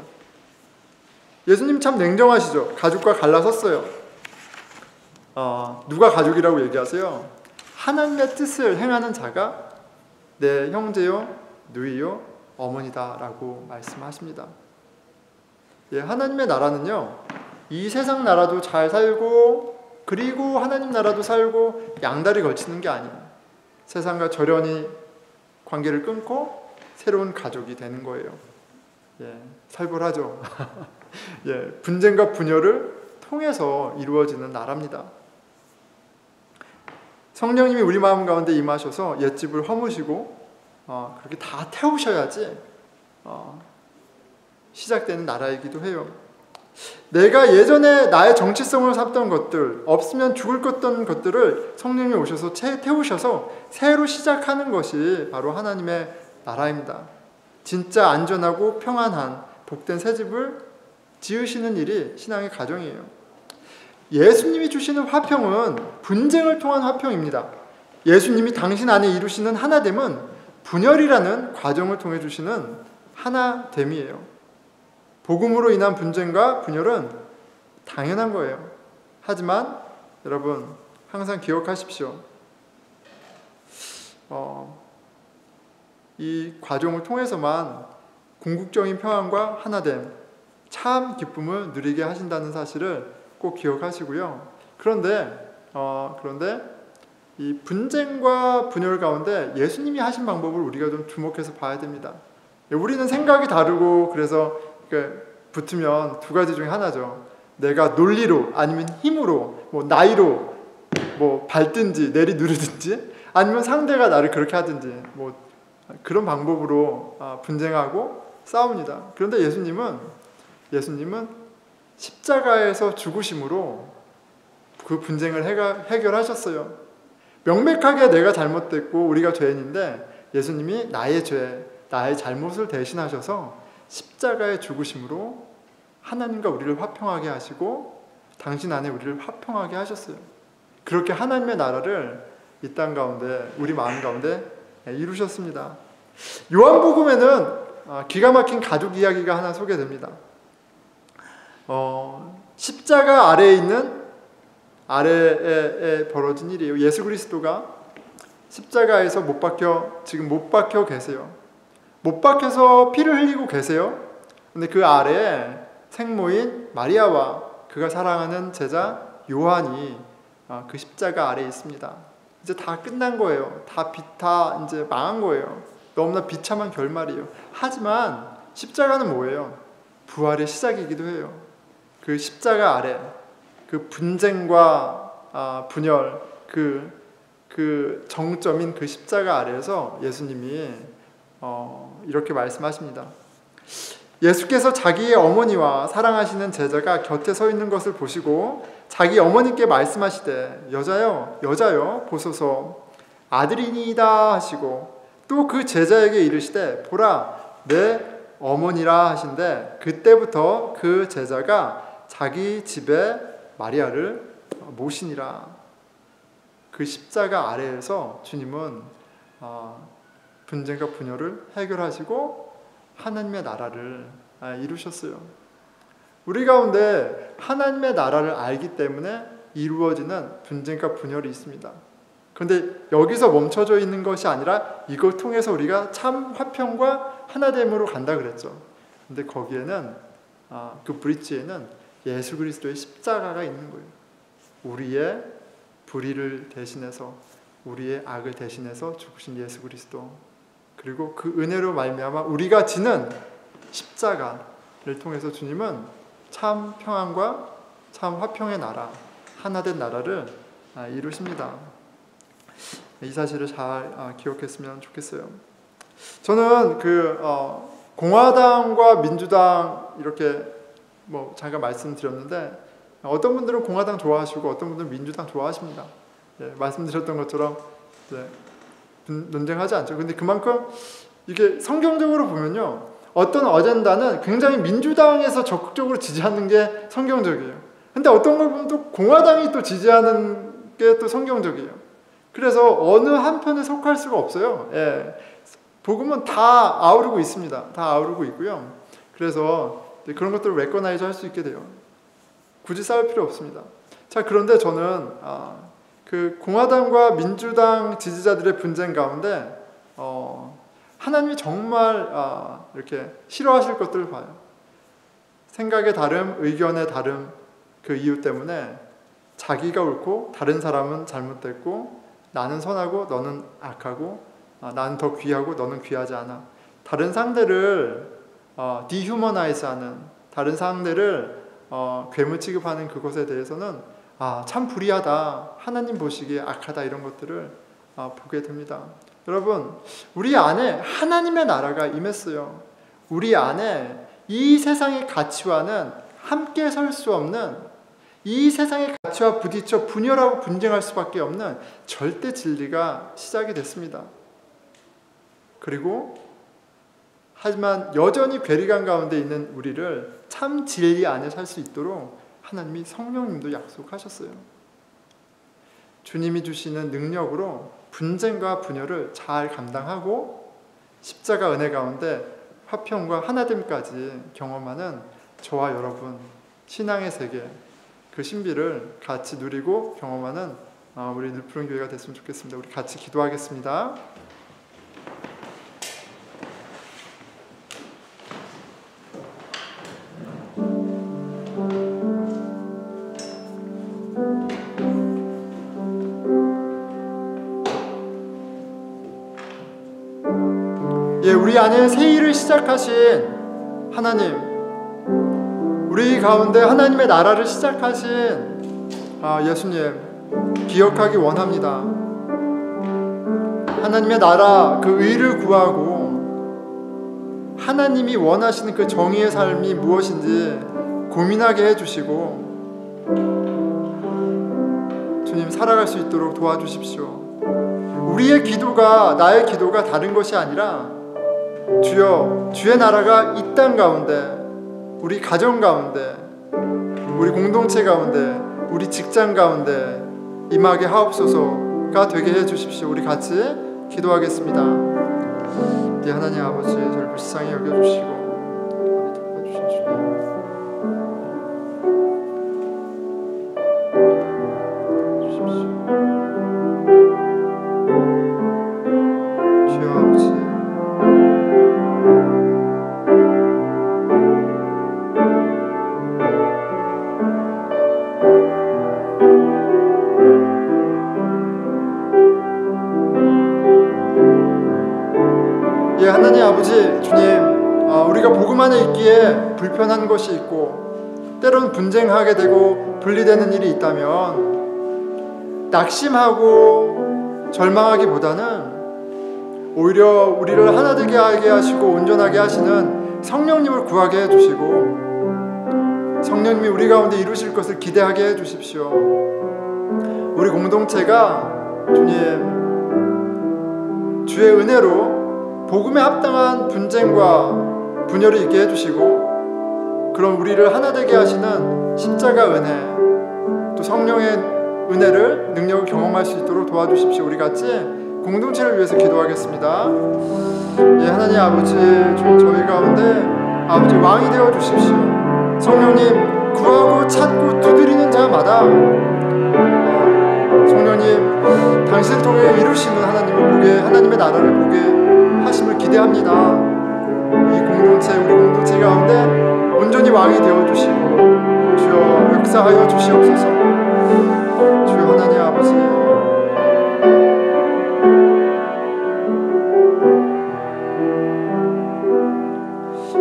예수님 참 냉정하시죠. 가족과 갈라섰어요. 누가 가족이라고 얘기하세요? 하나님의 뜻을 행하는 자가 내 형제요, 누이요, 어머니다 라고 말씀하십니다. 예, 하나님의 나라는요, 이 세상 나라도 잘 살고 그리고 하나님 나라도 살고 양다리 걸치는 게 아니에요. 세상과 절연히 관계를 끊고 새로운 가족이 되는 거예요. 예, 살벌하죠. 예, 분쟁과 분열을 통해서 이루어지는 나라입니다. 성령님이 우리 마음 가운데 임하셔서 옛집을 허무시고 그렇게 다 태우셔야지 시작되는 나라이기도 해요. 내가 예전에 나의 정체성을 삼던 것들, 없으면 죽을 것들을 성령님이 오셔서 태우셔서 새로 시작하는 것이 바로 하나님의 나라입니다. 진짜 안전하고 평안한 복된 새집을 지으시는 일이 신앙의 가정이에요. 예수님이 주시는 화평은 분쟁을 통한 화평입니다. 예수님이 당신 안에 이루시는 하나됨은 분열이라는 과정을 통해 주시는 하나됨이에요. 복음으로 인한 분쟁과 분열은 당연한 거예요. 하지만 여러분 항상 기억하십시오. 이 과정을 통해서만 궁극적인 평안과 하나됨, 참 기쁨을 누리게 하신다는 사실을 꼭 기억하시고요. 그런데 이 분쟁과 분열 가운데 예수님이 하신 방법을 우리가 좀 주목해서 봐야 됩니다. 우리는 생각이 다르고 그래서 붙으면 두 가지 중에 하나죠. 내가 논리로 아니면 힘으로 나이로 밟든지 내리누르든지 아니면 상대가 나를 그렇게 하든지 그런 방법으로 분쟁하고 싸웁니다. 그런데 예수님은 십자가에서 죽으심으로 그 분쟁을 해결하셨어요. 명백하게 내가 잘못됐고 우리가 죄인인데 예수님이 나의 죄, 나의 잘못을 대신하셔서 십자가의 죽으심으로 하나님과 우리를 화평하게 하시고 당신 안에 우리를 화평하게 하셨어요. 그렇게 하나님의 나라를 이 땅 가운데 우리 마음 가운데 이루셨습니다. 요한복음에는 기가 막힌 가족 이야기가 하나 소개됩니다. 십자가 아래에 벌어진 일이에요. 예수 그리스도가 십자가에서 지금 못 박혀 계세요. 못 박혀서 피를 흘리고 계세요. 근데 그 아래에 생모인 마리아와 그가 사랑하는 제자 요한이 그 십자가 아래에 있습니다. 이제 다 끝난 거예요. 다 이제 망한 거예요. 너무나 비참한 결말이에요. 하지만 십자가는 뭐예요? 부활의 시작이기도 해요. 그 십자가 아래, 그 분쟁과 분열, 그 정점인 그 십자가 아래에서 예수님이 이렇게 말씀하십니다. 예수께서 자기의 어머니와 사랑하시는 제자가 곁에 서 있는 것을 보시고 자기 어머니께 말씀하시되 여자여 보소서 아들이니이다 하시고 또 그 제자에게 이르시되 보라 내 어머니라 하신데 그때부터 그 제자가 자기 집에 마리아를 모시니라. 그 십자가 아래에서 주님은 분쟁과 분열을 해결하시고 하나님의 나라를 이루셨어요. 우리 가운데 하나님의 나라를 알기 때문에 이루어지는 분쟁과 분열이 있습니다. 그런데 여기서 멈춰져 있는 것이 아니라 이걸 통해서 우리가 참 화평과 하나됨으로 간다 그랬죠. 근데 거기에는 그 브릿지에는 예수 그리스도의 십자가가 있는 거예요. 우리의 불의를 대신해서, 우리의 악을 대신해서 죽으신 예수 그리스도, 그리고 그 은혜로 말미암아 우리가 지는 십자가를 통해서 주님은 참 평안과 참 화평의 나라, 하나된 나라를 이루십니다. 이 사실을 잘 기억했으면 좋겠어요. 저는 공화당과 민주당 이렇게 잠깐 말씀드렸는데, 어떤 분들은 공화당 좋아하시고 어떤 분들은 민주당 좋아하십니다. 말씀드렸던 것처럼 논쟁하지 않죠. 근데 그만큼 이게 성경적으로 보면요, 어떤 어젠다는 굉장히 민주당에서 적극적으로 지지하는 게 성경적이에요. 근데 어떤 걸 보면 또 공화당이 또 지지하는 게 또 성경적이에요. 그래서 어느 한편에 속할 수가 없어요. 복음은 다 아우르고 있습니다. 다 아우르고 있고요. 그래서 그런 것들을 레코나이즈 할 수 있게 돼요. 굳이 싸울 필요 없습니다. 자, 그런데 저는 그 공화당과 민주당 지지자들의 분쟁 가운데 하나님이 정말 이렇게 싫어하실 것들을 봐요. 생각의 다름, 의견의 다름, 그 이유 때문에 자기가 옳고 다른 사람은 잘못됐고, 나는 선하고 너는 악하고, 나는 더 귀하고 너는 귀하지 않아, 다른 상대를 디휴머나이즈하는, 다른 상대를 괴물 취급하는 그것에 대해서는 참 불의하다, 하나님 보시기에 악하다, 이런 것들을 보게 됩니다. 여러분, 우리 안에 하나님의 나라가 임했어요. 우리 안에 이 세상의 가치와는 함께 설 수 없는, 이 세상의 가치와 부딪혀 분열하고 분쟁할 수밖에 없는 절대 진리가 시작이 됐습니다. 그리고 하지만 여전히 괴리감 가운데 있는 우리를 참 진리 안에 살 수 있도록 하나님이 성령님도 약속하셨어요. 주님이 주시는 능력으로 분쟁과 분열을 잘 감당하고 십자가 은혜 가운데 화평과 하나됨까지 경험하는 저와 여러분, 신앙의 세계, 그 신비를 같이 누리고 경험하는 우리 늘푸른 교회가 됐으면 좋겠습니다. 우리 같이 기도하겠습니다. 우리 안에 새 일을 시작하신 하나님, 우리 가운데 하나님의 나라를 시작하신 예수님 기억하기 원합니다. 하나님의 나라, 그 의를 구하고 하나님이 원하시는 그 정의의 삶이 무엇인지 고민하게 해주시고 주님 살아갈 수 있도록 도와주십시오. 우리의 기도가, 나의 기도가 다른 것이 아니라 주여, 주의 나라가 이 땅 가운데, 우리 가정 가운데, 우리 공동체 가운데, 우리 직장 가운데 임하게 하옵소서가 되게 해주십시오. 우리 같이 기도하겠습니다. 하나님 아버지, 저를 불쌍히 여겨주시고 도와주신 주님, 하나님 아버지, 주님, 우리가 복음 안에 있기에 불편한 것이 있고 때로는 분쟁하게 되고 분리되는 일이 있다면 낙심하고 절망하기보다는 오히려 우리를 하나 되게 하게 하시고 온전하게 하시는 성령님을 구하게 해주시고 성령님이 우리 가운데 이루실 것을 기대하게 해주십시오. 우리 공동체가 주님 주의 은혜로 복음에 합당한 분쟁과 분열이 있게 해주시고, 그런 우리를 하나 되게 하시는 십자가 은혜, 또 성령의 은혜를, 능력을 경험할 수 있도록 도와주십시오. 우리 같이 공동체를 위해서 기도하겠습니다. 예, 하나님 아버지, 저희 가운데 아버지 왕이 되어 주십시오. 성령님, 구하고 찾고 두드리는 자마다 성령님, 당신을 통해 이루시는 하나님을 보게, 하나님의 나라를 보게 하심을 기대합니다. 이 공동체, 우리 공동체 가운데 온전히 왕이 되어 주시고 주여 역사하여 주시옵소서. 주여 하나님 아버지,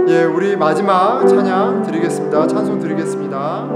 예, 우리 마지막 찬양 드리겠습니다. 찬송 드리겠습니다.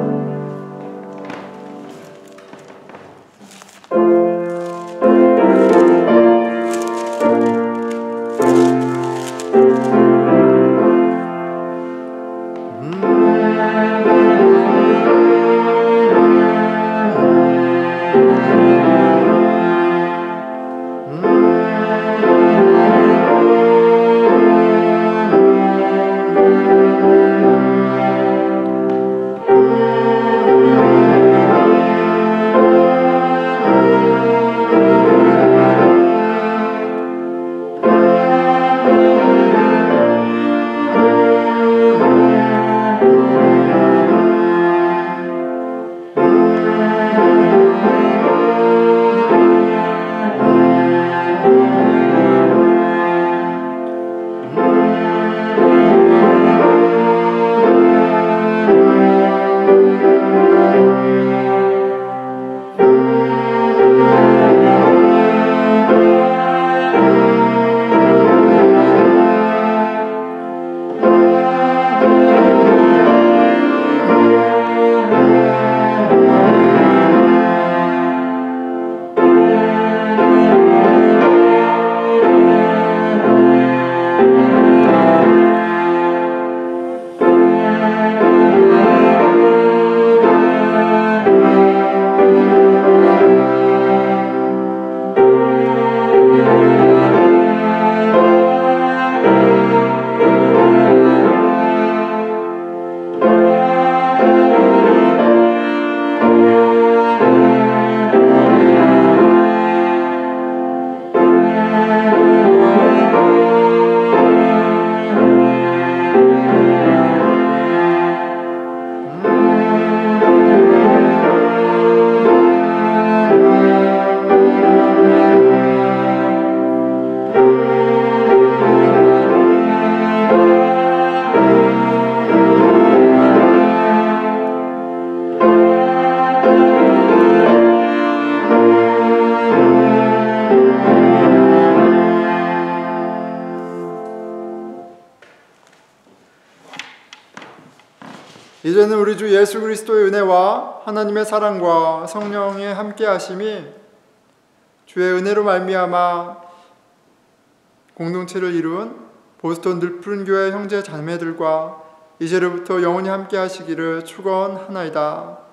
이제는 우리 주 예수 그리스도의 은혜와 하나님의 사랑과 성령의 함께 하심이 주의 은혜로 말미암아 공동체를 이룬 보스턴 늘푸른 교회 형제 자매들과 이제로부터 영원히 함께 하시기를 축원하나이다.